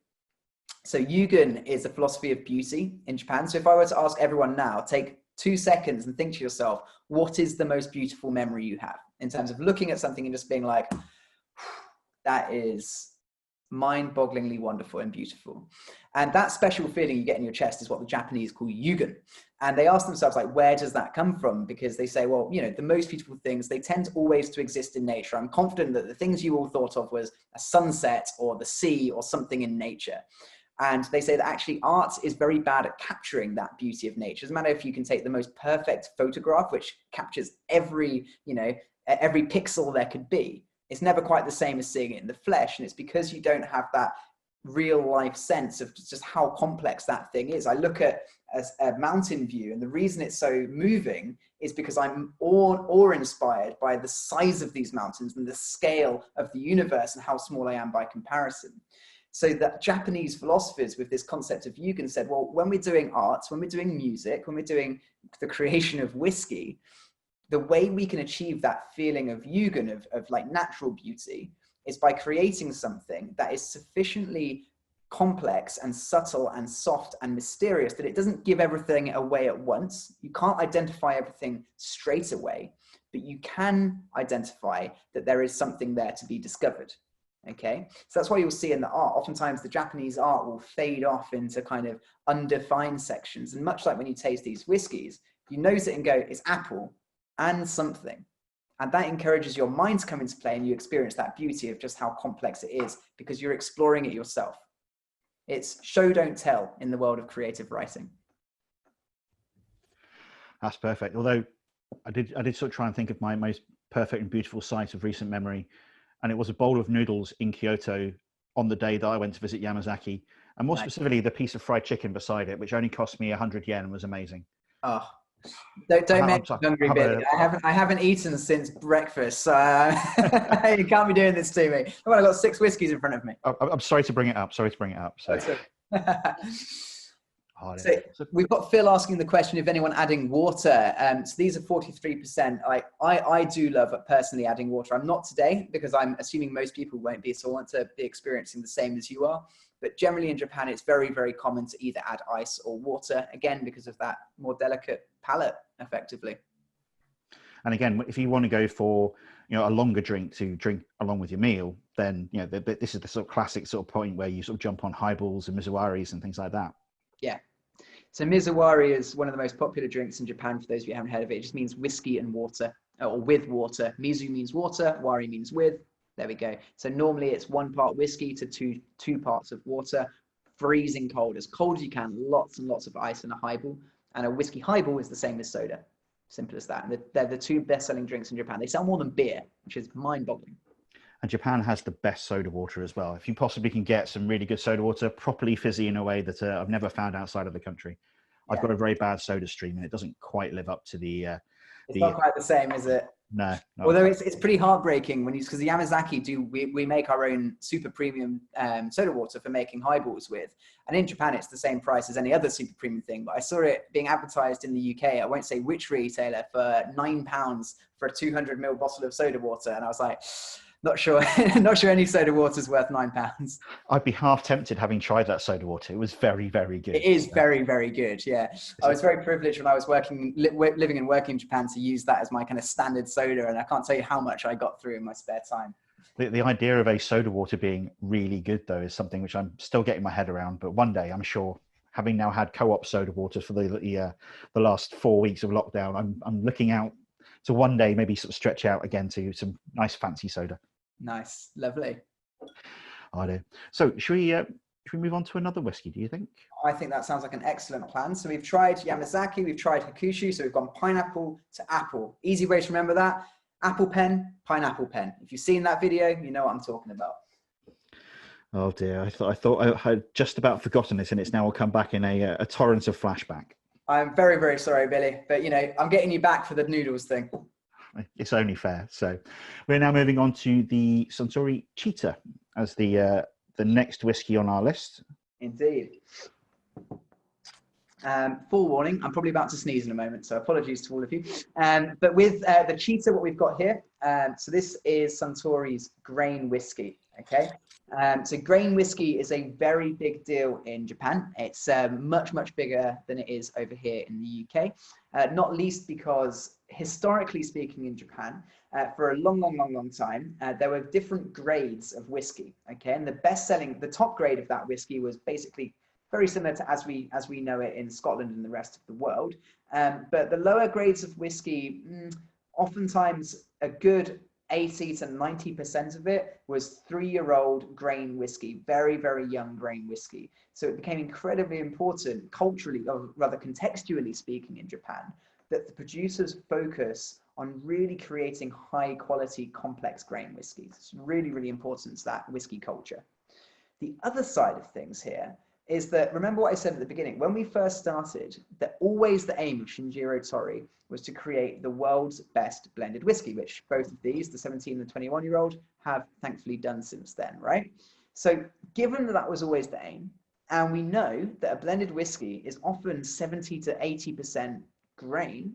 So Yugen is a philosophy of beauty in Japan. So if I were to ask everyone now, take 2 seconds and think to yourself, what is the most beautiful memory you have in terms of looking at something and just being like, that is mind-bogglingly wonderful and beautiful. And that special feeling you get in your chest is what the Japanese call Yugen. And they ask themselves, like, where does that come from? Because they say, well, the most beautiful things, they tend always to exist in nature. I'm confident that the things you all thought of was a sunset or the sea or something in nature. And they say that actually art is very bad at capturing that beauty of nature. It doesn't matter if you can take the most perfect photograph, which captures every pixel there could be. It's never quite the same as seeing it in the flesh. And it's because you don't have that real life sense of just how complex that thing is. I look at a mountain view, and the reason it's so moving is because I'm awe-inspired by the size of these mountains and the scale of the universe and how small I am by comparison. So that Japanese philosophers with this concept of Yugen said, well, when we're doing art, when we're doing music, when we're doing the creation of whiskey, the way we can achieve that feeling of Yugen, of like natural beauty, is by creating something that is sufficiently complex and subtle and soft and mysterious that it doesn't give everything away at once. You can't identify everything straight away, but you can identify that there is something there to be discovered. Okay, so that's why you'll see in the art, oftentimes the Japanese art will fade off into kind of undefined sections. And much like when you taste these whiskeys, you nose it and go, it's apple and something. And that encourages your mind to come into play, and you experience that beauty of just how complex it is because you're exploring it yourself. It's show, don't tell in the world of creative writing. That's perfect. Although I did sort of try and think of my most perfect and beautiful sight of recent memory. And it was a bowl of noodles in Kyoto on the day that I went to visit Yamazaki. And more specifically, the piece of fried chicken beside it, which only cost me 100 yen and was amazing. Oh, don't make me hungry, Billy. I haven't eaten since breakfast. So you can't be doing this to me. Well, I've got 6 whiskeys in front of me. I'm sorry to bring it up. So. So we've got Phil asking the question of anyone adding water. So these are 43%. I do love personally adding water. I'm not today because I'm assuming most people won't be. So I want to be experiencing the same as you are. But generally in Japan, it's very, very common to either add ice or water, again, because of that more delicate palate, effectively. And again, if you want to go for, a longer drink to drink along with your meal, then, this is the sort of classic sort of point where you sort of jump on highballs and mizuwaris and things like that. Yeah. So mizuwari is one of the most popular drinks in Japan. For those of you who haven't heard of it, it just means whiskey and water, or with water. Mizu means water, wari means with. There we go. So normally it's 1 part whiskey to two parts of water, freezing cold, as cold as you can, lots and lots of ice in a highball. And a whiskey highball is the same as soda. Simple as that. And they're the 2 best-selling drinks in Japan. They sell more than beer, which is mind-boggling. And Japan has the best soda water as well. If you possibly can get some really good soda water, properly fizzy in a way that I've never found outside of the country. Yeah. I've got a very bad soda stream and it doesn't quite live up to the... It's not quite the same, is it? No. Although it's pretty heartbreaking because the Yamazaki we make our own super premium soda water for making highballs with. And in Japan, it's the same price as any other super premium thing. But I saw it being advertised in the UK, I won't say which retailer, for £9 for a 200ml bottle of soda water. And I was like... Not sure any soda water is worth £9. I'd be half tempted having tried that soda water. It was very, very good. It is very, very good. Yeah. I was very privileged when I was living and working in Japan to use that as my kind of standard soda. And I can't tell you how much I got through in my spare time. The idea of a soda water being really good, though, is something which I'm still getting my head around. But one day, I'm sure, having now had co-op soda water for the last 4 weeks of lockdown, I'm looking out to one day maybe sort of stretch out again to some nice fancy soda. Nice, lovely. I do. So should we move on to another whiskey, do you think? I think that sounds like an excellent plan. So we've tried Yamazaki, we've tried Hakushi, so we've gone pineapple to apple. Easy way to remember that: apple pen, pineapple pen. If you've seen that video, you know what I'm talking about. Oh dear, I thought I had just about forgotten this, and it's now will come back in a torrent of flashback. I'm very, very sorry, Billy, but you know, I'm getting you back for the noodles thing. It's only fair. So we're now moving on to the Suntory Cheetah as the next whiskey on our list. Indeed. Forewarning, I'm probably about to sneeze in a moment, so apologies to all of you. But with the Cheetah, what we've got here, so this is Suntory's grain whiskey, okay? So grain whiskey is a very big deal in Japan. It's much, much bigger than it is over here in the UK, not least because historically speaking in Japan, for a long time, there were different grades of whiskey, okay? And the top grade of that whiskey was basically very similar to as we know it in Scotland and the rest of the world. But the lower grades of whiskey, oftentimes a good 80 to 90% of it was 3-year-old grain whiskey, very, very young grain whiskey. So it became incredibly important culturally, or rather contextually speaking in Japan, that the producers focus on really creating high quality, complex grain whiskeys. It's really, really important to that whiskey culture. The other side of things here is that, remember what I said at the beginning, when we first started, that always the aim of Shinjiro Torii was to create the world's best blended whiskey, which both of these, the 17 and the 21-year-old, have thankfully done since then, right? So given that that was always the aim, and we know that a blended whiskey is often 70 to 80% grain,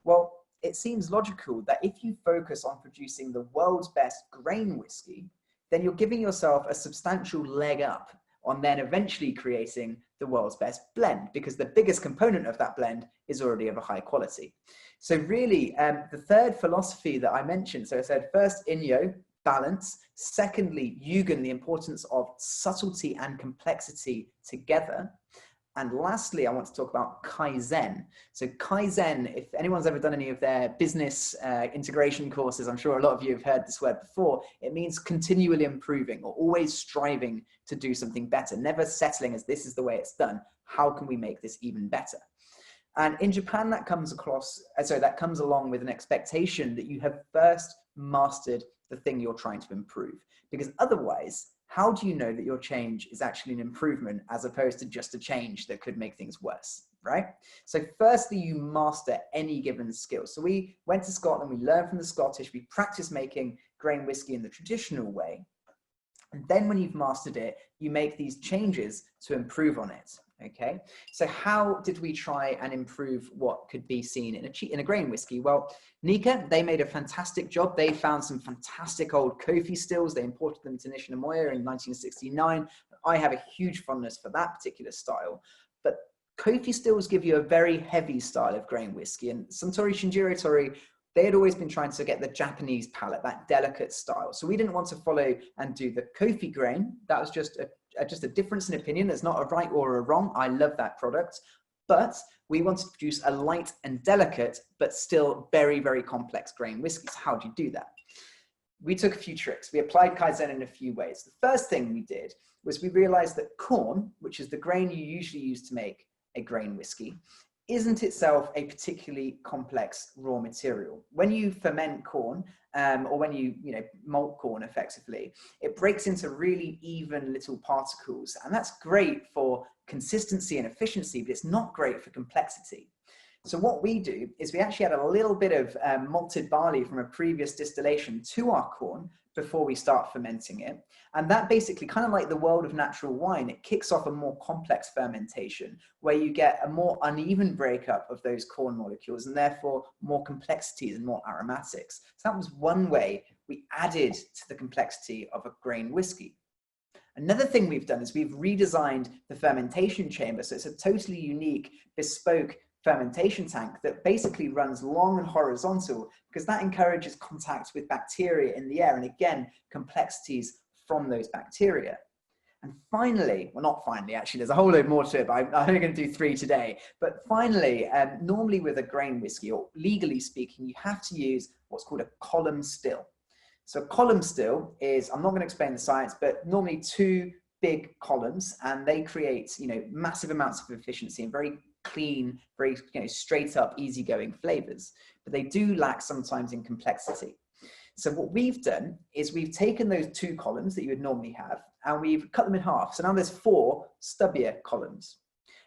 well, it seems logical that if you focus on producing the world's best grain whiskey, then you're giving yourself a substantial leg up on then eventually creating the world's best blend, because the biggest component of that blend is already of a high quality. So really, the third philosophy that I mentioned, so I said first Inyo, balance, secondly, Yugen, the importance of subtlety and complexity together, and lastly, I want to talk about Kaizen. So Kaizen, if anyone's ever done any of their business integration courses, I'm sure a lot of you have heard this word before, it means continually improving or always striving to do something better, never settling as this is the way it's done. How can we make this even better? And in Japan, that comes along with an expectation that you have first mastered the thing you're trying to improve. Because otherwise, how do you know that your change is actually an improvement as opposed to just a change that could make things worse, right? So firstly, you master any given skill. So we went to Scotland, we learned from the Scottish, we practiced making grain whiskey in the traditional way. And then when you've mastered it, you make these changes to improve on it, okay? So how did we try and improve what could be seen in a grain whiskey? Well, Nika, they made a fantastic job. They found some fantastic old Kofi stills. They imported them to Nishinamoya in 1969. I have a huge fondness for that particular style. But Kofi stills give you a very heavy style of grain whiskey. And Suntory, Shinjiro Torii, they had always been trying to get the Japanese palate, that delicate style. So we didn't want to follow and do the Kofi grain. That was just a difference in opinion. There's not a right or a wrong. I love that product. But we wanted to produce a light and delicate, but still very, very complex grain whiskey. So how do you do that? We took a few tricks. We applied Kaizen in a few ways. The first thing we did was we realized that corn, which is the grain you usually use to make a grain whiskey, isn't itself a particularly complex raw material. When you ferment corn, or when you malt corn effectively, it breaks into really even little particles. And that's great for consistency and efficiency, but it's not great for complexity. So what we do is we actually add a little bit of malted barley from a previous distillation to our corn before we start fermenting it. And that basically, kind of like the world of natural wine, it kicks off a more complex fermentation where you get a more uneven breakup of those corn molecules and therefore more complexities and more aromatics. So that was one way we added to the complexity of a grain whiskey. Another thing we've done is we've redesigned the fermentation chamber. So it's a totally unique, bespoke fermentation tank that basically runs long and horizontal because that encourages contact with bacteria in the air and again complexities from those bacteria. And finally, well not finally actually, there's a whole load more to it, but I'm only going to do 3 today. But finally, normally with a grain whiskey, or legally speaking, you have to use what's called a column still. So a column still is, I'm not going to explain the science, but normally 2 big columns, and they create massive amounts of efficiency and very clean, very straight up, easygoing flavors, but they do lack sometimes in complexity. So what we've done is we've taken those 2 columns that you would normally have, and we've cut them in half. So now there's 4 stubbier columns.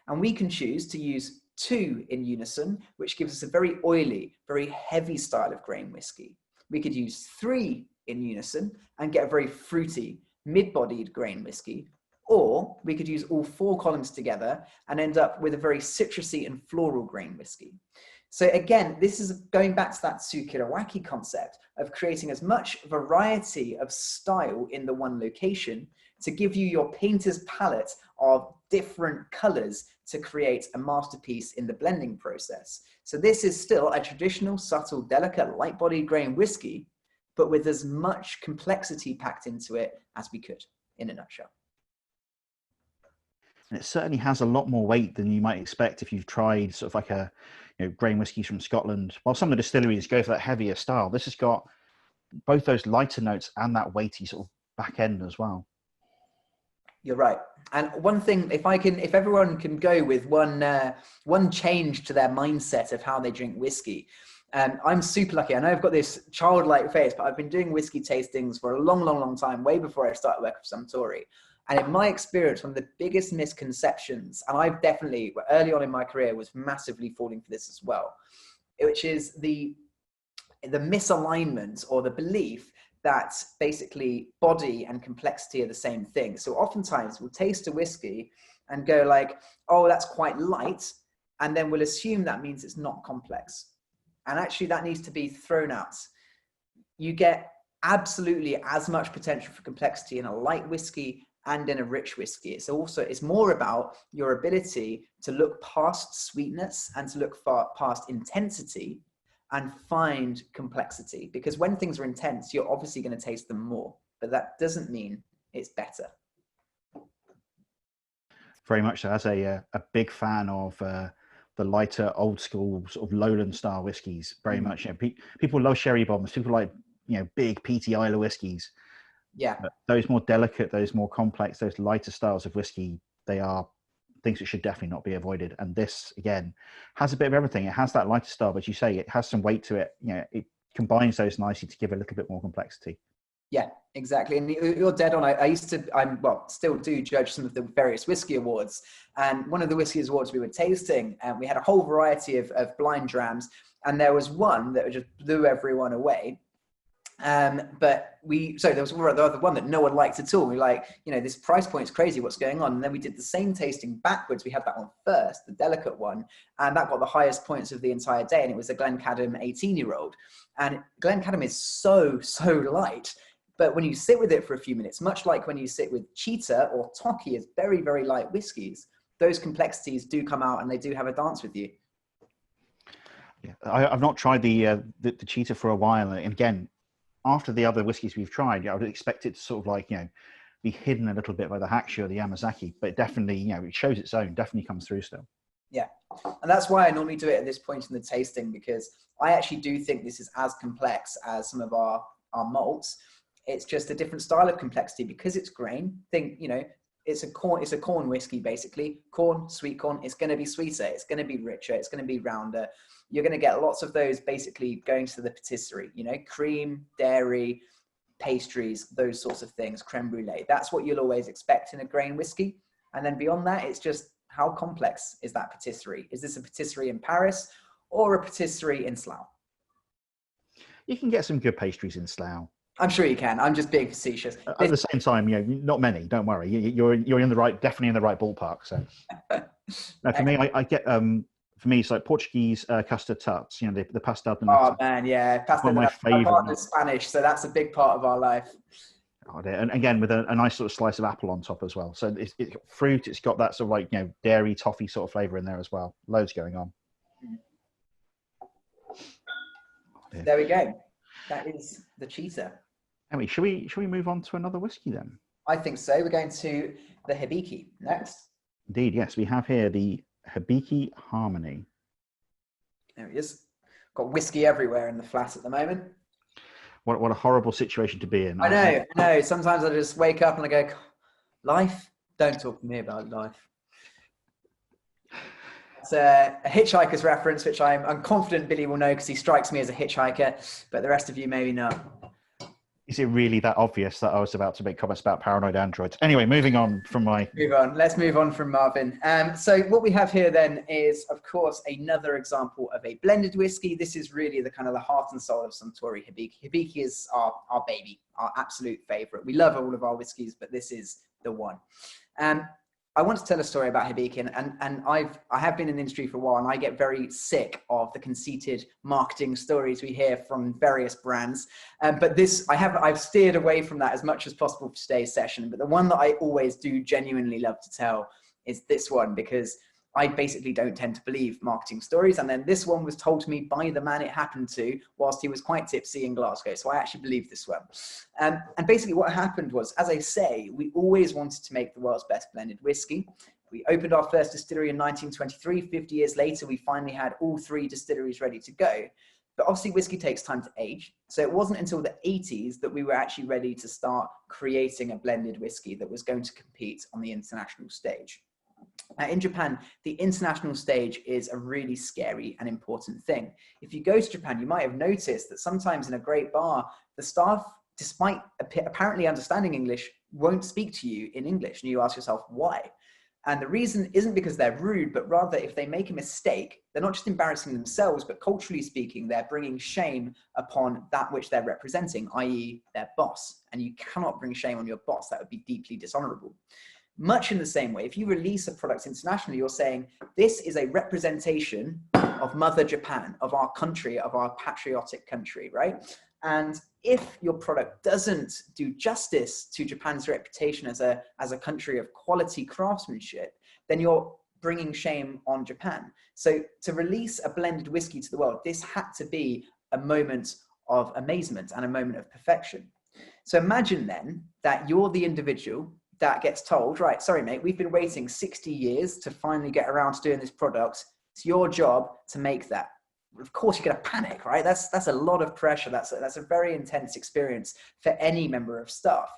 And we can choose to use 2 in unison, which gives us a very oily, very heavy style of grain whiskey. We could use 3 in unison and get a very fruity, mid-bodied grain whiskey. Or we could use all 4 columns together and end up with a very citrusy and floral grain whiskey. So again, this is going back to that Sukiyaki concept of creating as much variety of style in the one location to give you your painter's palette of different colors to create a masterpiece in the blending process. So this is still a traditional, subtle, delicate, light-bodied grain whiskey, but with as much complexity packed into it as we could, in a nutshell. And it certainly has a lot more weight than you might expect if you've tried sort of like a, grain whiskies from Scotland. While some of the distilleries go for that heavier style, this has got both those lighter notes and that weighty sort of back end as well. You're right. And one thing, if everyone can go with one change to their mindset of how they drink whiskey, I'm super lucky. I know I've got this childlike face, but I've been doing whiskey tastings for a long, long, long time, way before I started working for Suntory. And in my experience, one of the biggest misconceptions, and I've definitely, early on in my career, was massively falling for this as well, which is the misalignment or the belief that basically body and complexity are the same thing. So oftentimes we'll taste a whiskey and go like, oh, that's quite light. And then we'll assume that means it's not complex. And actually that needs to be thrown out. You get absolutely as much potential for complexity in a light whiskey and in a rich whiskey. It's more about your ability to look past sweetness and to look past intensity and find complexity, because when things are intense, you're obviously going to taste them more, but that doesn't mean it's better. Very much so. As a big fan of the lighter, old school sort of lowland style whiskies, very much. People love sherry bombs. People like big peaty Isla whiskies. Yeah. But those more delicate, those more complex, those lighter styles of whiskey, they are things that should definitely not be avoided. And this, again, has a bit of everything. It has that lighter style, but you say it has some weight to it. It combines those nicely to give it a little bit more complexity. Yeah, exactly. And you're dead on. Still do judge some of the various whiskey awards. And one of the whiskey awards we were tasting, and we had a whole variety of blind drams. And there was one that just blew everyone away. There was the other one that no one liked at all. We were like, this price point is crazy. What's going on? And then we did the same tasting backwards. We had that one first, the delicate one, and that got the highest points of the entire day. And it was a Glencadam 18-year-old. And Glencadam is so light. But when you sit with it for a few minutes, much like when you sit with Cheetah or Toki as very, very light whiskies, those complexities do come out and they do have a dance with you. Yeah, I've not tried the Cheetah for a while. And again, after the other whiskies we've tried, I would expect it to sort of be hidden a little bit by the Hakushi or the Yamazaki, but it definitely, it shows its own, definitely comes through still. Yeah. And that's why I normally do it at this point in the tasting, because I actually do think this is as complex as some of our malts. It's just a different style of complexity because it's grain. It's a corn whiskey, basically. Corn, sweet corn. It's going to be sweeter. It's going to be richer. It's going to be rounder. You're going to get lots of those basically going to the patisserie, cream, dairy, pastries, those sorts of things, creme brulee. That's what you'll always expect in a grain whiskey. And then beyond that, it's just how complex is that patisserie? Is this a patisserie in Paris or a patisserie in Slough? You can get some good pastries in Slough. I'm sure you can. I'm just being facetious. At the same time, not many. Don't worry. You're definitely in the right ballpark. So, now for me, I get for me, it's like Portuguese custard tarts. The pastel de nata. Oh man, yeah, pastel de nata. My partner's Spanish, so that's a big part of our life. Oh, and again, with a nice sort of slice of apple on top as well. So it's got fruit. It's got that sort of dairy toffee sort of flavor in there as well. Loads going on. There we go. That is the Cheetah. Anyway, should we move on to another whiskey then? I think so. We're going to the Hibiki next. Indeed, yes. We have here the Hibiki Harmony. There he is. Got whiskey everywhere in the flat at the moment. What a horrible situation to be in. I know. Sometimes I just wake up and I go, life? Don't talk to me about life. It's a Hitchhiker's reference, which I'm confident Billy will know because he strikes me as a hitchhiker, but the rest of you maybe not. Is it really that obvious that I was about to make comments about paranoid androids? Anyway, moving on from my... Move on. Let's move on from Marvin. So what we have here then is, of course, another example of a blended whiskey. This is really the kind of the heart and soul of Suntory Hibiki. Hibiki is our baby, our absolute favorite. We love all of our whiskeys, but this is the one. I want to tell a story about Hibiki, and I have been in the industry for a while, and I get very sick of the conceited marketing stories we hear from various brands. But this, I've steered away from that as much as possible for today's session. But the one that I always do genuinely love to tell is this one, because I basically don't tend to believe marketing stories. And then this one was told to me by the man it happened to whilst he was quite tipsy in Glasgow. So I actually believe this one. And basically what happened was, as I say, we always wanted to make the world's best blended whiskey. We opened our first distillery in 1923. 50 years later, we finally had all 3 distilleries ready to go. But obviously whiskey takes time to age. So it wasn't until the 80s that we were actually ready to start creating a blended whiskey that was going to compete on the international stage. Now, in Japan, the international stage is a really scary and important thing. If you go to Japan, you might have noticed that sometimes in a great bar, the staff, despite apparently understanding English, won't speak to you in English. And you ask yourself, why? And the reason isn't because they're rude, but rather if they make a mistake, they're not just embarrassing themselves, but culturally speaking, they're bringing shame upon that which they're representing, i.e. their boss. And you cannot bring shame on your boss. That would be deeply dishonorable. Much in the same way, if you release a product internationally, you're saying, this is a representation of Mother Japan, of our country, of our patriotic country, right? And if your product doesn't do justice to Japan's reputation as a country of quality craftsmanship, then you're bringing shame on Japan. So to release a blended whiskey to the world, this had to be a moment of amazement and a moment of perfection. So imagine then that you're the individual that gets told, right, sorry, mate, we've been waiting 60 years to finally get around to doing this product. It's your job to make that. Of course, you're going to panic, right? That's a lot of pressure. That's a very intense experience for any member of staff.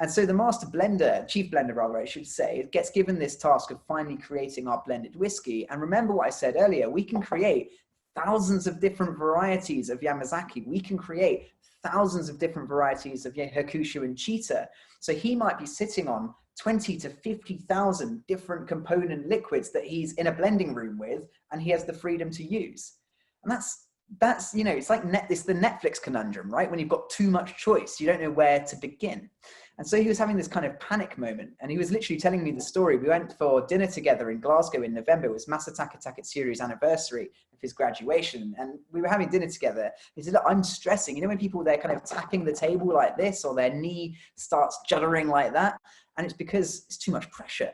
And so the master blender, chief blender rather, I should say, gets given this task of finally creating our blended whiskey. And remember what I said earlier, we can create thousands of different varieties of Yamazaki. We can create thousands of different varieties of Hakushi and Cheetah. So he might be sitting on 20 to 50,000 different component liquids that he's in a blending room with, and he has the freedom to use. And that's you know, it's like it's the Netflix conundrum, right? When you've got too much choice, you don't know where to begin. And so he was having this kind of panic moment, and he was literally telling me the story. We went for dinner together in Glasgow in November. It was Masataka Takatsuri's anniversary of his graduation, and we were having dinner together. He said, look, I'm stressing. You know when people, they're kind of tapping the table like this, or their knee starts juddering like that? And it's because it's too much pressure.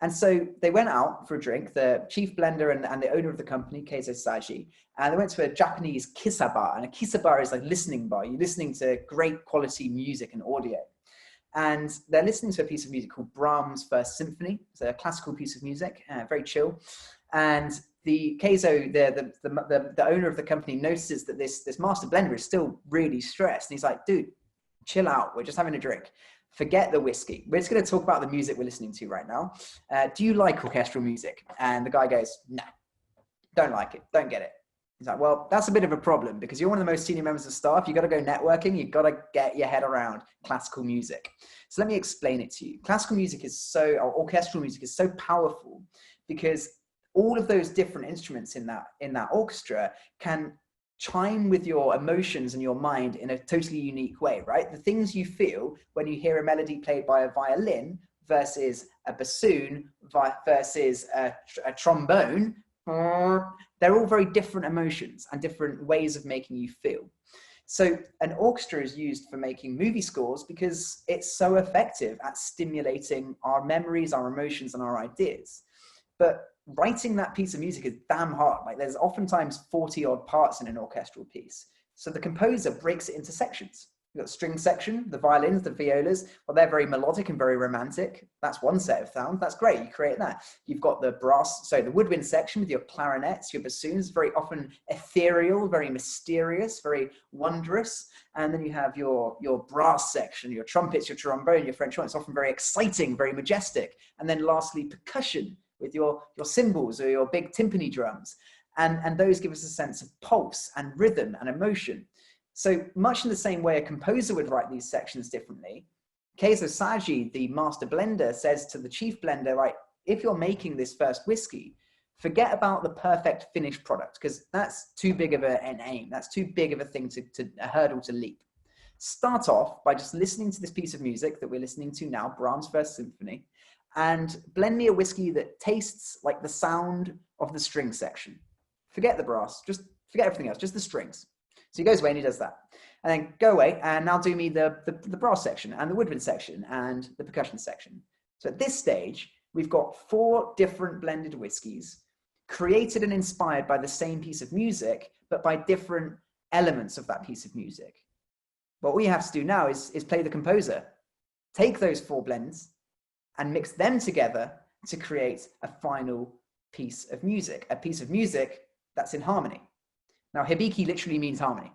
And so they went out for a drink, the chief blender and the owner of the company, Keizo Saji, and they went to a Japanese kissa bar. And a kissa bar is like listening bar. You're listening to great quality music and audio. And they're listening to a piece of music called Brahms' First Symphony. It's a classical piece of music, very chill. And the Keizo, the owner of the company, notices that this master blender is still really stressed. And he's like, dude, chill out. We're just having a drink. Forget the whiskey. We're just going to talk about the music we're listening to right now. Do you like orchestral music? And the guy goes, no, don't like it. Don't get it. He's like, well, that's a bit of a problem because you're one of the most senior members of staff. You've got to go networking. You've got to get your head around classical music. So let me explain it to you. Classical music or orchestral music is so powerful because all of those different instruments in that orchestra can chime with your emotions and your mind in a totally unique way, right? The things you feel when you hear a melody played by a violin versus a bassoon versus a trombone, they're all very different emotions and different ways of making you feel. So an orchestra is used for making movie scores because it's so effective at stimulating our memories, our emotions, and our ideas. But writing that piece of music is damn hard. Like there's oftentimes 40 odd parts in an orchestral piece. So the composer breaks it into sections. You've got the string section, the violins, the violas. Well, they're very melodic and very romantic. That's one set of sound. That's great. You create that. You've got the the woodwind section with your clarinets, your bassoons, very often ethereal, very mysterious, very wondrous. And then you have your brass section, your trumpets, your trombone, your French horn. It's often very exciting, very majestic. And then lastly, percussion with your cymbals or your big timpani drums. And those give us a sense of pulse and rhythm and emotion. So much in the same way a composer would write these sections differently, Keizo Saji, the master blender, says to the chief blender, right, if you're making this first whiskey, forget about the perfect finished product, because that's too big of an aim. That's too big of a thing a hurdle to leap. Start off by just listening to this piece of music that we're listening to now, Brahms' First Symphony, and blend me a whiskey that tastes like the sound of the string section. Forget the brass, just forget everything else, just the strings. So he goes away and he does that. And then go away and now do me the brass section and the woodwind section and the percussion section. So at this stage, we've got 4 different blended whiskies created and inspired by the same piece of music, but by different elements of that piece of music. What we have to do now is play the composer, take those 4 blends and mix them together to create a final piece of music that's in harmony. Now, Hibiki literally means harmony.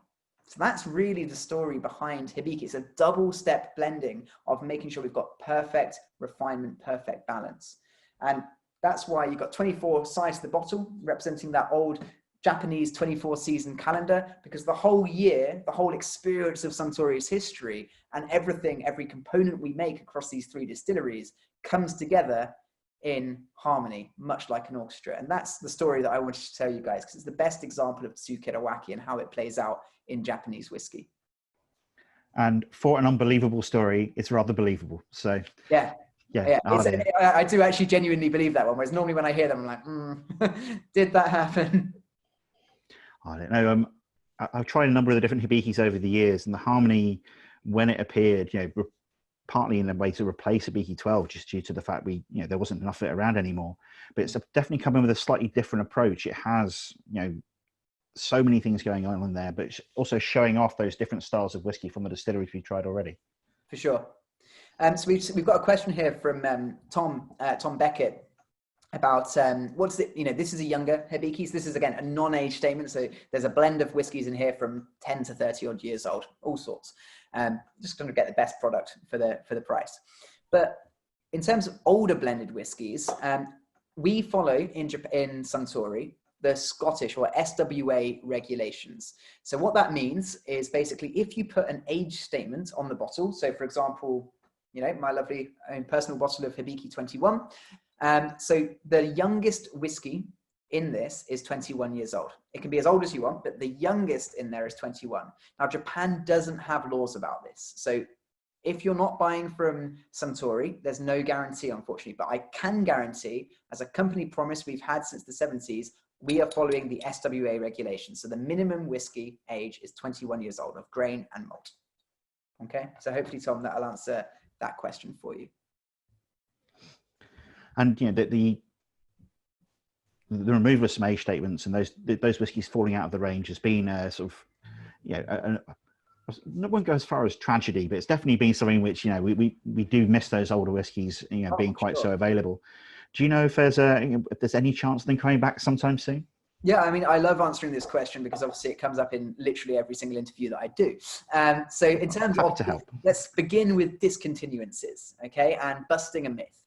So that's really the story behind Hibiki. It's a double-step blending of making sure we've got perfect refinement, perfect balance. And that's why you've got 24 sides to the bottle, representing that old Japanese 24-season calendar, because the whole year, the whole experience of Suntory's history and everything, every component we make across these 3 distilleries comes together in harmony, much like an orchestra. And that's the story that I wanted to tell you guys, because it's the best example of Tsukirawaki and how it plays out in Japanese whiskey. And for an unbelievable story, it's rather believable. So yeah. I do actually genuinely believe that one, whereas normally when I hear them, I'm like, did that happen? I don't know. I've tried a number of the different Hibikis over the years, and the harmony, when it appeared, partly in a way to replace Hibiki 12, just due to the fact there wasn't enough of it around anymore. But it's definitely come in with a slightly different approach. It has, so many things going on in there, but it's also showing off those different styles of whiskey from the distilleries we've tried already. For sure. So we've got a question here from Tom Beckett about what's it, this is a younger Hibiki. This is, again, a non-age statement. So there's a blend of whiskies in here from 10 to 30 odd years old, all sorts. Just going to get the best product for the price. But in terms of older blended whiskies, we follow in Suntory the Scottish or SWA regulations. So what that means is basically if you put an age statement on the bottle, so for example, my lovely own personal bottle of Hibiki 21. So the youngest whiskey in this is 21 years old. It can be as old as you want, but the youngest in there is 21. Now, Japan doesn't have laws about this. So if you're not buying from Suntory, there's no guarantee, unfortunately, but I can guarantee, as a company promise we've had since the 70s, we are following the SWA regulations. So the minimum whiskey age is 21 years old of grain and malt. Okay, so hopefully, Tom, that'll answer that question for you. And the removal of some age statements and those whiskies falling out of the range has been sort of, I won't go as far as tragedy, but it's definitely been something which we do miss those older whiskies being quite so available. Do you know if there's any chance of them coming back sometime soon? Yeah, I mean, I love answering this question because obviously it comes up in literally every single interview that I do. So in terms of, let's begin with discontinuances, okay, and busting a myth.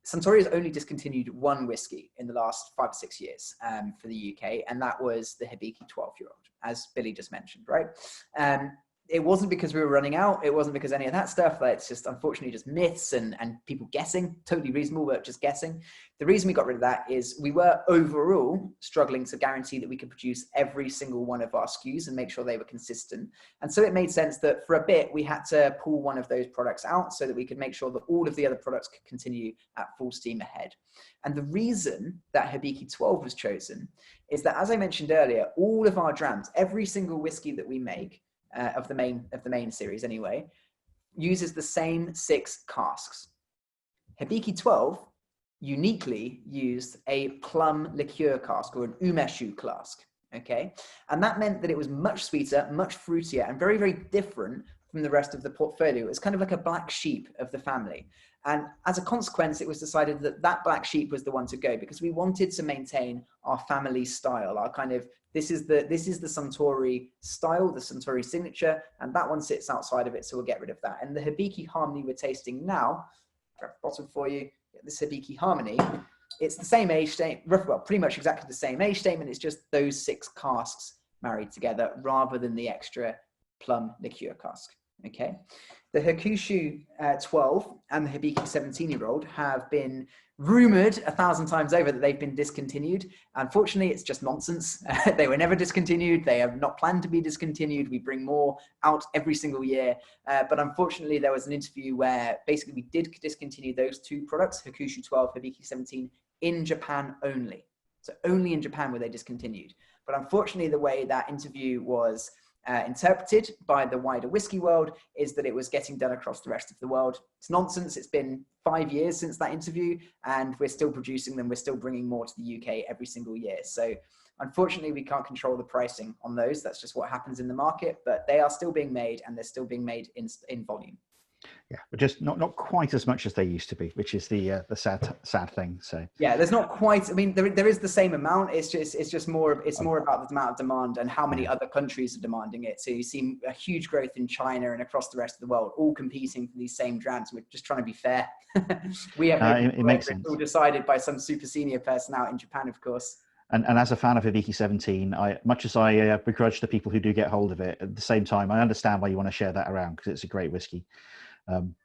Suntory has only discontinued 1 whiskey in the last 5 or 6 years for the UK, and that was the Hibiki 12-year-old, as Billy just mentioned, right? It wasn't because we were running out. It wasn't because any of that stuff. It's just, unfortunately, just myths and people guessing. Totally reasonable, but just guessing. The reason we got rid of that is we were overall struggling to guarantee that we could produce every single one of our SKUs and make sure they were consistent. And so it made sense that for a bit, we had to pull one of those products out so that we could make sure that all of the other products could continue at full steam ahead. And the reason that Hibiki 12 was chosen is that, as I mentioned earlier, all of our drams, every single whiskey that we make, of the main series anyway, uses the same 6 casks. Hibiki 12 uniquely used a plum liqueur cask or an umeshu cask, okay? And that meant that it was much sweeter, much fruitier, and very, very different from the rest of the portfolio. It was kind of like a black sheep of the family. And as a consequence, it was decided that that black sheep was the one to go because we wanted to maintain our family style, our kind of, this is the Suntory style, the Suntory signature, and that one sits outside of it, so we'll get rid of that. And the Hibiki Harmony we're tasting now, grab a bottle for you, this Hibiki Harmony, it's the same age statement, well, pretty much exactly the same age statement, it's just those 6 casks married together rather than the extra plum liqueur cask. Okay, the Hakushi 12 and the Hibiki 17-year-old have been rumored 1,000 times over that they've been discontinued. Unfortunately, it's just nonsense. They were never discontinued. They have not planned to be discontinued. We bring more out every single year. But unfortunately, there was an interview where basically we did discontinue those two products, Hakushi 12, Hibiki 17, in Japan only. So only in Japan were they discontinued. But unfortunately, the way that interview was interpreted by the wider whiskey world is that it was getting done across the rest of the world. It's nonsense. It's been 5 years since that interview, and we're still producing them. We're still bringing more to the UK every single year. So unfortunately, we can't control the pricing on those. That's just what happens in the market, but they are still being made, and they're still being made in volume. Yeah, but just not quite as much as they used to be, which is the sad thing. So yeah, there's not quite. I mean, there is the same amount. It's just more. It's more about the amount of demand and how many other countries are demanding it. So you see a huge growth in China and across the rest of the world, all competing for these same drams. We're just trying to be fair. We have it makes sense. All decided by some super senior person out in Japan, of course. And as a fan of Hibiki 17, much as I begrudge the people who do get hold of it, at the same time, I understand why you want to share that around because it's a great whiskey.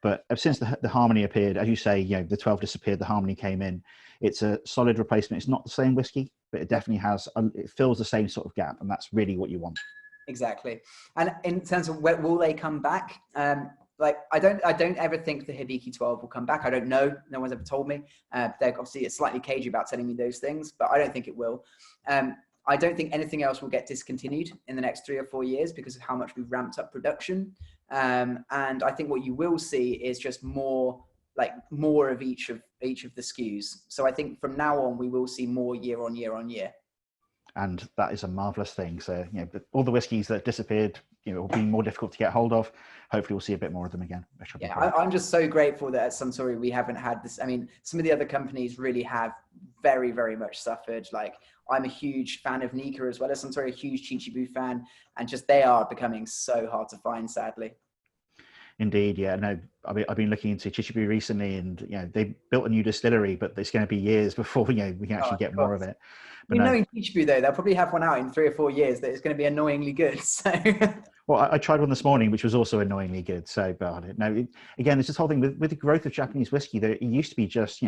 But since the Harmony appeared, as you say, the 12 disappeared, the Harmony came in. It's a solid replacement. It's not the same whiskey, but it definitely has, it fills the same sort of gap, and that's really what you want. Exactly. And in terms of will they come back? I don't ever think the Hibiki 12 will come back. I don't know. No one's ever told me. They're obviously slightly cagey about telling me those things, but I don't think it will. I don't think anything else will get discontinued in the next 3 or 4 years because of how much we've ramped up production. And I think what you will see is just more of each of the SKUs. So I think from now on, we will see more year on year on year. And that is a marvelous thing. So, all the whiskies that disappeared, will be more difficult to get hold of. Hopefully we'll see a bit more of them again. Yeah, I'm just so grateful that at Suntory we haven't had this. I mean, some of the other companies really have very, very much suffered. Like, I'm a huge fan of Nika as well as Suntory, a huge Chichibu fan, and just they are becoming so hard to find, sadly. Indeed, yeah. No, I've been looking into Chichibu recently, and they built a new distillery, but it's going to be years before we can actually get more of it. But knowing Chichibu though, they'll probably have one out in 3 or 4 years that is going to be annoyingly good. So. Well, I tried one this morning, which was also annoyingly good. So, but again, there's this whole thing with the growth of Japanese whiskey. It used to be just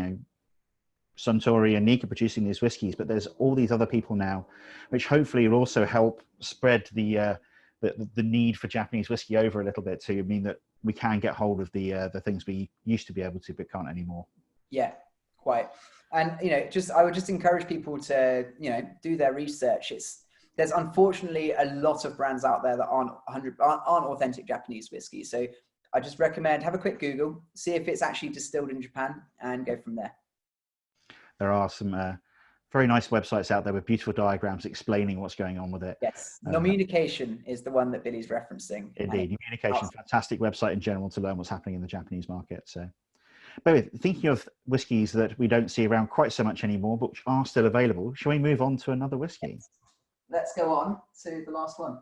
Suntory and Nika producing these whiskies, but there's all these other people now, which hopefully will also help spread the need for Japanese whiskey over a little bit to mean that we can get hold of the things we used to be able to, but can't anymore. Yeah, quite. And I would just encourage people to do their research. There's unfortunately a lot of brands out there that aren't authentic Japanese whiskey. So I just recommend have a quick Google, see if it's actually distilled in Japan, and go from there. There are some very nice websites out there with beautiful diagrams explaining what's going on with it. Yes, Communication is the one that Billy's referencing. Indeed, Communication, fantastic website in general to learn what's happening in the Japanese market. So, but thinking of whiskies that we don't see around quite so much anymore, but which are still available, shall we move on to another whiskey? Yes. Let's go on to the last one.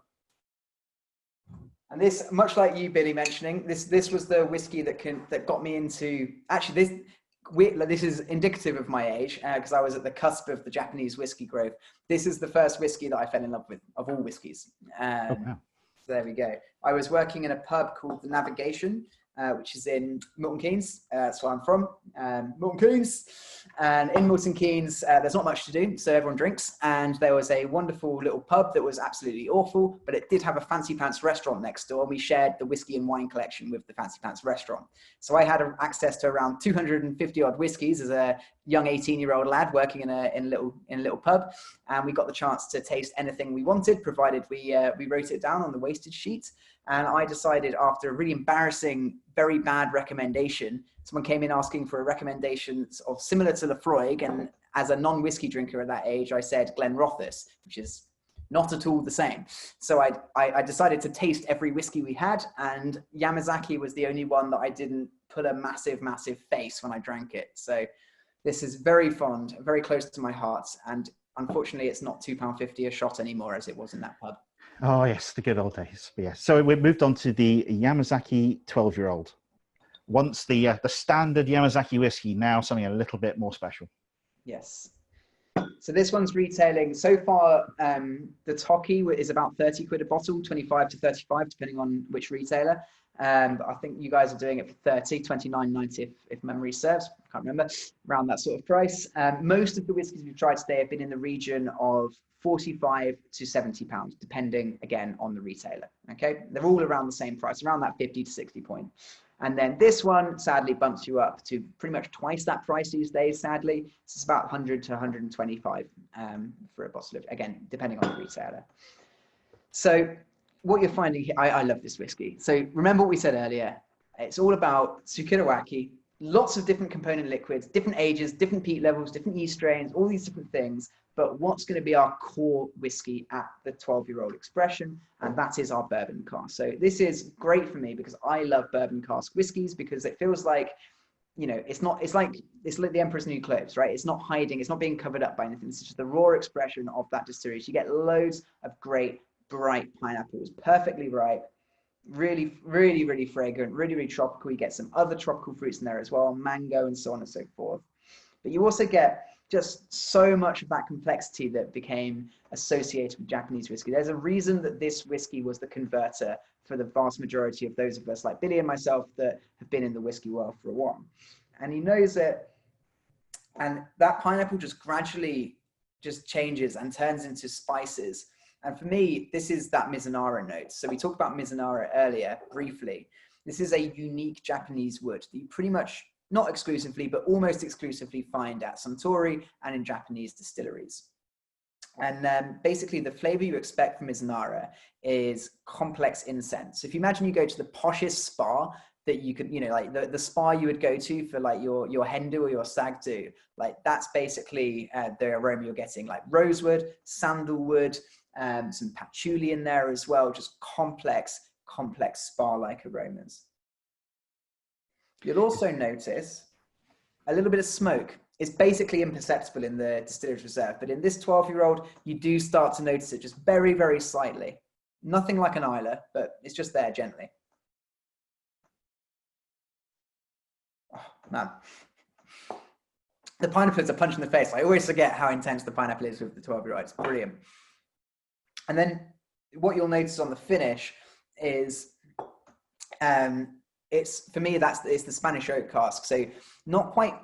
And this, much like you, Billy, mentioning, this was the whiskey that got me into, actually this is indicative of my age because I was at the cusp of the Japanese whiskey growth. This is the first whiskey that I fell in love with of all whiskeys. Wow. There we go. I was working in a pub called The Navigation, which is in Milton Keynes. That's where I'm from, Milton Keynes. And in Milton Keynes, there's not much to do, so everyone drinks. And there was a wonderful little pub that was absolutely awful, but it did have a fancy pants restaurant next door. And we shared the whiskey and wine collection with the fancy pants restaurant. So I had access to around 250 odd whiskies as a young 18-year-old lad working in a little pub. And we got the chance to taste anything we wanted, provided we wrote it down on the wasted sheet. And I decided, after a really embarrassing, very bad recommendation, someone came in asking for a recommendation of similar to Lafroig, and as a non-whiskey drinker at that age, I said Glenrothes, which is not at all the same. So I decided to taste every whiskey we had, and Yamazaki was the only one that I didn't put a massive, massive face when I drank it. So this is very fond, very close to my heart, and unfortunately it's not £2.50 a shot anymore as it was in that pub. Oh yes, the good old days. But yes. So we moved on to the Yamazaki 12-year-old. Once the standard Yamazaki whiskey, now something a little bit more special. Yes. So this one's retailing so far. The Toki is about 30 quid a bottle, 25 to 35, depending on which retailer. But I think you guys are doing it for 30, 29.90 if memory serves. I can't remember, around that sort of price. Most of the whiskies we've tried today have been in the region of 45 to 70 pounds, depending again on the retailer. Okay, they're all around the same price, around that 50 to 60 point. And then this one sadly bumps you up to pretty much twice that price these days, sadly. It's about 100 to 125 for a bottle of, again, depending on the retailer. So what you're finding here, I love this whiskey. So remember what we said earlier, it's all about Sukiyaki, lots of different component liquids, different ages, different peat levels, different yeast strains, all these different things. But what's going to be our core whiskey at the 12-year-old expression, and that is our bourbon cask. So this is great for me because I love bourbon cask whiskeys because it feels like, you know, it's like the Emperor's New Clothes, right? It's not hiding, it's not being covered up by anything. It's just the raw expression of that distillery. So you get loads of great, bright pineapples, perfectly ripe, really, really, really fragrant, really, really tropical. You get some other tropical fruits in there as well, mango and so on and so forth. But you also get just so much of that complexity that became associated with Japanese whiskey. There's a reason that this whiskey was the converter for the vast majority of those of us like Billy and myself that have been in the whiskey world for a while. And he knows it. And that pineapple just gradually just changes and turns into spices. And for me, this is that Mizunara note. So we talked about Mizunara earlier, briefly. This is a unique Japanese wood that you pretty much, not exclusively, but almost exclusively find at Suntory and in Japanese distilleries. And basically the flavor you expect from Mizunara is complex incense. So if you imagine you go to the poshest spa that you could, you know, like the spa you would go to for like your hen do or your stag do, like that's basically the aroma you're getting, like rosewood, sandalwood, some patchouli in there as well, just complex spa-like aromas. You'll also notice a little bit of smoke. It's basically imperceptible in the Distillers Reserve, but in this 12-year-old, you do start to notice it just very, very slightly. Nothing like an Isla, but it's just there gently. Oh, man. The pineapple is a punch in the face. I always forget how intense the pineapple is with the 12-year-old. It's brilliant. And then what you'll notice on the finish is, it's, for me, it's the Spanish oak cask. So not quite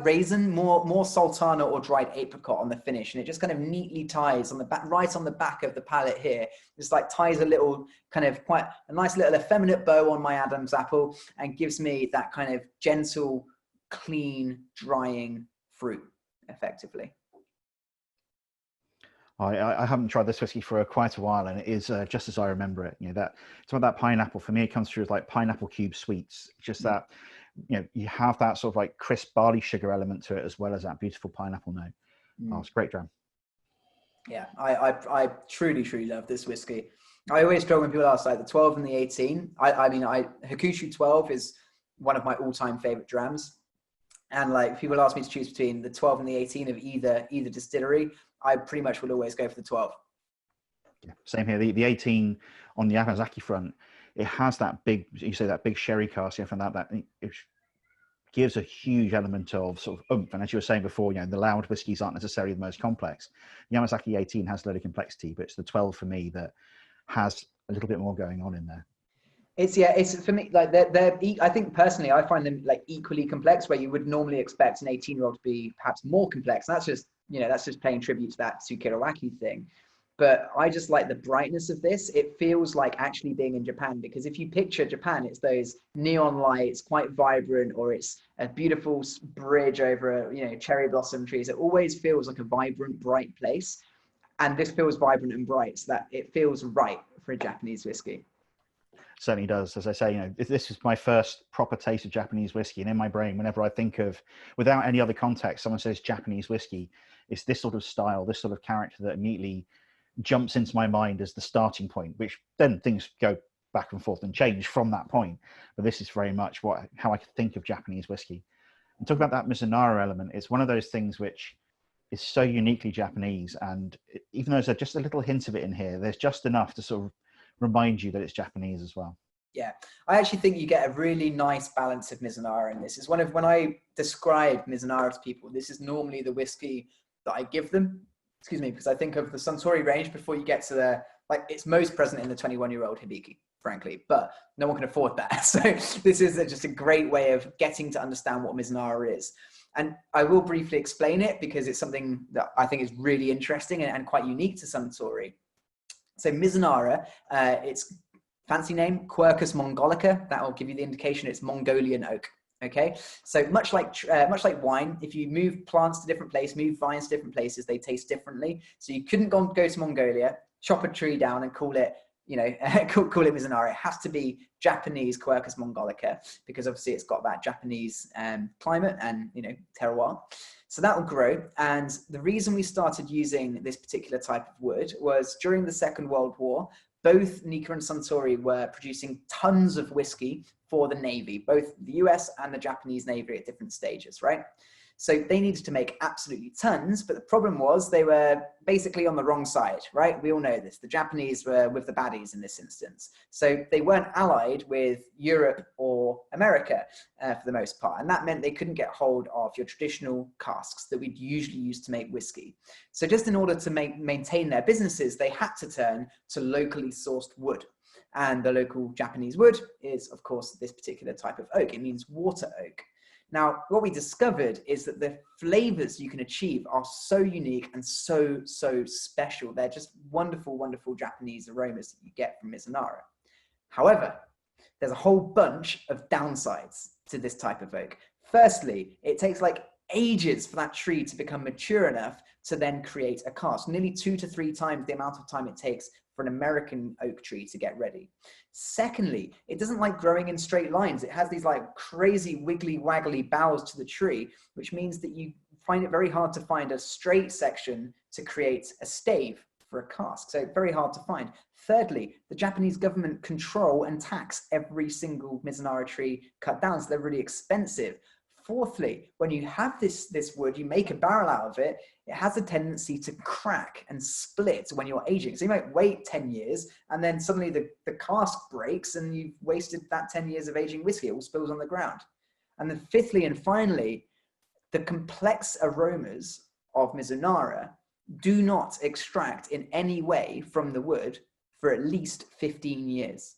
raisin, more sultana or dried apricot on the finish. And it just kind of neatly ties on the back, right on the back of the palate here. Just like ties a little kind of quite a nice little effeminate bow on my Adam's apple and gives me that kind of gentle, clean, drying fruit effectively. I haven't tried this whiskey for quite a while, and it is just as I remember it. You know, that some of that pineapple for me, it comes through as like pineapple cube sweets. Just that, you know, you have that sort of like crisp barley sugar element to it as well as that beautiful pineapple note. Oh, it's a great dram. Yeah, I truly love this whiskey. I always struggle when people ask like the 12 and the 18. I mean, Hakushi 12 is one of my all-time favorite drams. And like people ask me to choose between the 12 and the 18 of either distillery, I pretty much will always go for the 12. Yeah, same here. The 18 on the Yamazaki front, it has that big, you say that big sherry cask, from that it gives a huge element of sort of oomph. And as you were saying before, you know, the loud whiskies aren't necessarily the most complex. Yamazaki 18 has a lot of complexity, but it's the 12 for me that has a little bit more going on in there. It's for me, like they're I think personally, I find them like equally complex, where you would normally expect an 18-year-old to be perhaps more complex. And that's just, you know, that's just paying tribute to that Sukiyaki thing. But I just like the brightness of this. It feels like actually being in Japan, because if you picture Japan, it's those neon lights, quite vibrant, or it's a beautiful bridge over, you know, cherry blossom trees. It always feels like a vibrant, bright place. And this feels vibrant and bright, so that it feels right for a Japanese whiskey. Certainly does. As I say, you know, this is my first proper taste of Japanese whiskey, and in my brain, whenever I think of, without any other context, someone says Japanese whiskey, it's this sort of style, this sort of character that immediately jumps into my mind as the starting point, which then things go back and forth and change from that point. But this is very much how I think of Japanese whiskey. And talk about that Mizunara element, it's one of those things which is so uniquely Japanese, and even though there's just a little hint of it in here, there's just enough to sort of remind you that it's Japanese as well. Yeah, I actually think you get a really nice balance of Mizunara in this. It's when I describe Mizunara to people, this is normally the whiskey that I give them. Excuse me, because I think of the Suntory range before you get to the, like, it's most present in the 21-year-old Hibiki, frankly, but no one can afford that. So this is just a great way of getting to understand what Mizunara is. And I will briefly explain it because it's something that I think is really interesting and quite unique to Suntory. So Mizunara, its fancy name, Quercus mongolica, that will give you the indication it's Mongolian oak. Okay, so much like wine, if you move plants to different places, move vines to different places, they taste differently. So you couldn't go to Mongolia, chop a tree down and call it, you know, call it Mizunara. It has to be Japanese Quercus mongolica because obviously it's got that Japanese climate and, you know, terroir. So that will grow. And the reason we started using this particular type of wood was during the Second World War, both Nikka and Suntory were producing tons of whiskey for the Navy, both the US and the Japanese Navy at different stages, right? So they needed to make absolutely tons, but the problem was they were basically on the wrong side, right? We all know this. The Japanese were with the baddies in this instance. So they weren't allied with Europe or America for the most part. And that meant they couldn't get hold of your traditional casks that we'd usually use to make whiskey. So just in order to maintain their businesses, they had to turn to locally sourced wood. And the local Japanese wood is, of course, this particular type of oak. It means water oak. Now, what we discovered is that the flavors you can achieve are so unique and so special. They're just wonderful, wonderful Japanese aromas that you get from Mizunara. However, there's a whole bunch of downsides to this type of oak. Firstly, it takes like ages for that tree to become mature enough to then create a cask, nearly 2 to 3 times the amount of time it takes for an American oak tree to get ready. Secondly, it doesn't like growing in straight lines. It has these like crazy wiggly waggly boughs to the tree, which means that you find it very hard to find a straight section to create a stave for a cask. So very hard to find. Thirdly, the Japanese government control and tax every single Mizunara tree cut down, so they're really expensive. Fourthly, when you have this wood, you make a barrel out of it, it has a tendency to crack and split when you're aging. So you might wait 10 years and then suddenly the cask breaks and you've wasted that 10 years of aging whiskey. It all spills on the ground. And then fifthly and finally, the complex aromas of Mizunara do not extract in any way from the wood for at least 15 years.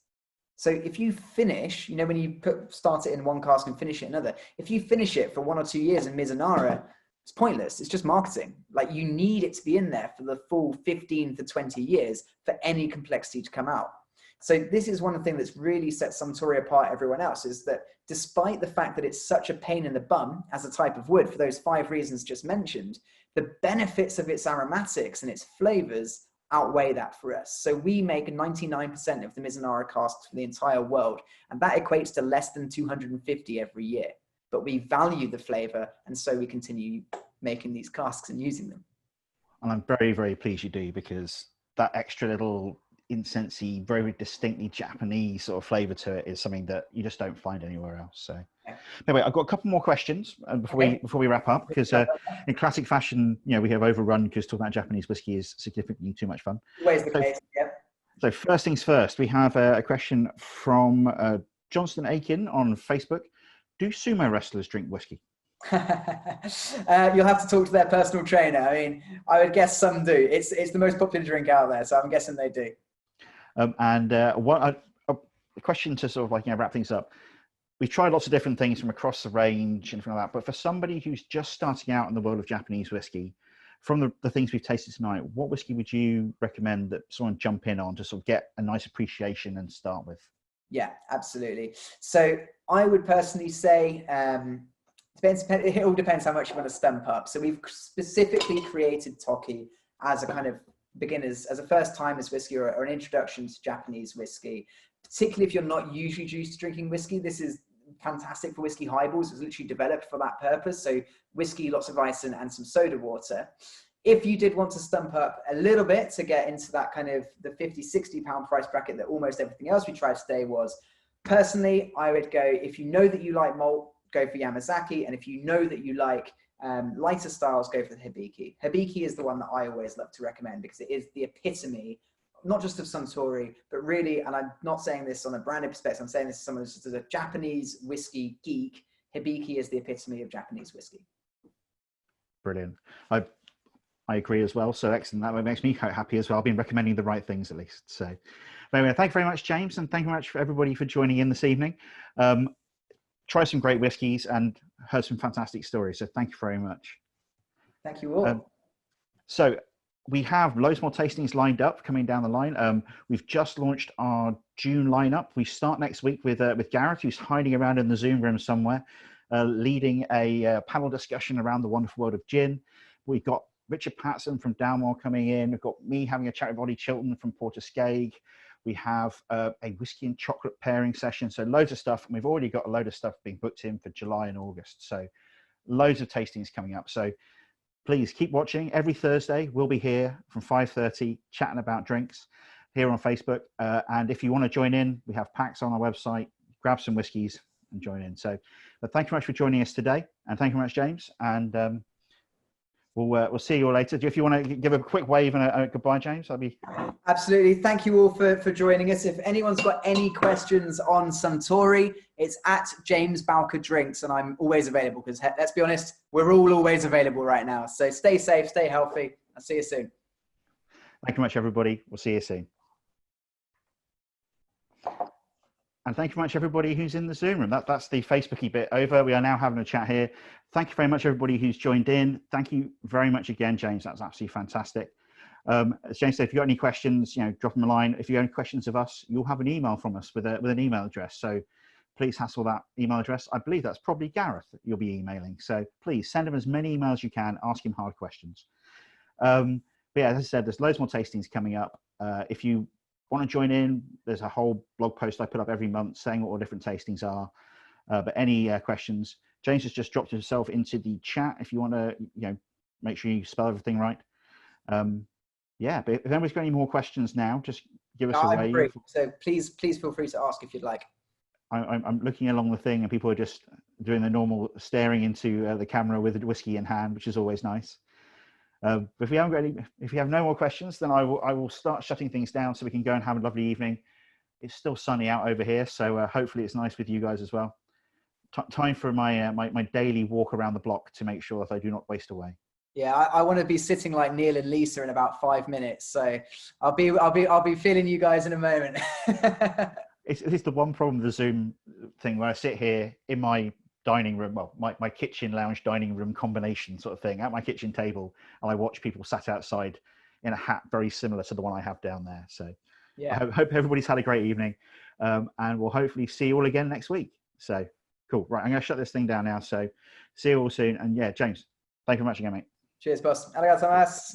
So if you finish, you know, when you start it in one cask and finish it in another, if you finish it for 1 or 2 years in Mizunara, it's pointless. It's just marketing. Like, you need it to be in there for the full 15 to 20 years for any complexity to come out. So this is one thing that's really set Suntory apart everyone else, is that despite the fact that it's such a pain in the bum as a type of wood for those 5 reasons just mentioned, the benefits of its aromatics and its flavors outweigh that for us. So we make 99% of the Mizunara casks for the entire world, and that equates to less than 250 every year. But we value the flavor, and so we continue making these casks and using them. And I'm very, very pleased you do, because that extra little incensey, very distinctly Japanese sort of flavor to it is something that you just don't find anywhere else. So anyway, I've got a couple more questions before we wrap up, because in classic fashion, you know, we have overrun because talking about Japanese whiskey is significantly too much fun. Always the case, yeah. So first things first, we have a question from Johnston Aiken on Facebook. Do sumo wrestlers drink whiskey? You'll have to talk to their personal trainer. I mean, I would guess some do. It's the most popular drink out there, so I'm guessing they do. A question to sort of like, you know, wrap things up. We've tried lots of different things from across the range and everything like that, but for somebody who's just starting out in the world of Japanese whiskey, from the things we've tasted tonight, what whiskey would you recommend that someone jump in on to sort of get a nice appreciation and start with? Yeah, absolutely. So I would personally say, it all depends how much you want to stump up. So we've specifically created Toki as a kind of beginners, as a first timers whiskey or an introduction to Japanese whiskey, particularly if you're not usually used to drinking whiskey. This is fantastic for whiskey highballs. It was literally developed for that purpose. So whiskey, lots of ice and some soda water. If you did want to stump up a little bit to get into that kind of the 50, 60 pound price bracket that almost everything else we tried today was, personally, I would go, if you know that you like malt, go for Yamazaki. And if you know that you like lighter styles, go for the Hibiki. Hibiki is the one that I always love to recommend because it is the epitome, not just of Suntory, but really, and I'm not saying this on a branded perspective, I'm saying this as someone who's just as a Japanese whiskey geek, Hibiki is the epitome of Japanese whiskey. Brilliant. I agree as well. So excellent. That makes me quite happy as well. I've been recommending the right things at least. So but anyway, thank you very much, James, and thank you very much for everybody for joining in this evening. Try some great whiskies and heard some fantastic stories. So thank you very much. Thank you all. So we have loads more tastings lined up coming down the line. We've just launched our June lineup. We start next week with Gareth, who's hiding around in the Zoom room somewhere, leading a panel discussion around the wonderful world of gin. We've got Richard Patson from Downmore coming in. We've got me having a chat with Ollie Chilton from Portiskeag. We have a whiskey and chocolate pairing session. So loads of stuff. And we've already got a load of stuff being booked in for July and August. So loads of tastings coming up. So please keep watching. Every Thursday, we'll be here from 5:30 chatting about drinks here on Facebook. And if you want to join in, we have packs on our website. Grab some whiskies and join in. So but thank you much for joining us today. And thank you very much, James. And we'll see you all later. If you want to give a quick wave and a goodbye, James, that'd be... Absolutely. Thank you all for joining us. If anyone's got any questions on Suntory, it's at James Bowker Drinks, and I'm always available because, let's be honest, we're all always available right now. So stay safe, stay healthy. I'll see you soon. Thank you much, everybody. We'll see you soon. And thank you very much, everybody who's in the Zoom room. That's the Facebooky bit over. We are now having a chat here. Thank you very much, everybody who's joined in. Thank you very much again, James. That's absolutely fantastic. As James said, if you've got any questions, drop them a line. If you have any questions of us, you'll have an email from us with an email address. So please hassle that email address. I believe that's probably Gareth that you'll be emailing. So please send him as many emails as you can. Ask him hard questions. But yeah, as I said, there's loads more tastings coming up. If you want to join in, there's a whole blog post I put up every month saying what all different tastings are. But any questions, James has just dropped himself into the chat if you want to make sure you spell everything right. Yeah, but if anybody's got any more questions now, just give us a wave. Free. So please feel free to ask if you'd like. I'm looking along the thing and people are just doing the normal staring into the camera with a whiskey in hand, which is always nice. But if you have no more questions, then I will start shutting things down so we can go and have a lovely evening. It's still sunny out over here, so hopefully it's nice with you guys as well. Time for my my daily walk around the block to make sure that I do not waste away. Yeah, I want to be sitting like Neil and Lisa in about 5 minutes, so I'll be feeling you guys in a moment. It's the one problem with the Zoom thing where I sit here in my dining room, well, my kitchen lounge dining room combination sort of thing at my kitchen table, and I watch people sat outside in a hat very similar to the one I have down there. So yeah, I hope everybody's had a great evening, and we'll hopefully see you all again next week. So cool. Right, I'm going to shut this thing down now. So see you all soon. And yeah, James, thank you very much again, mate. Cheers, boss. Arigatou gozaimasu.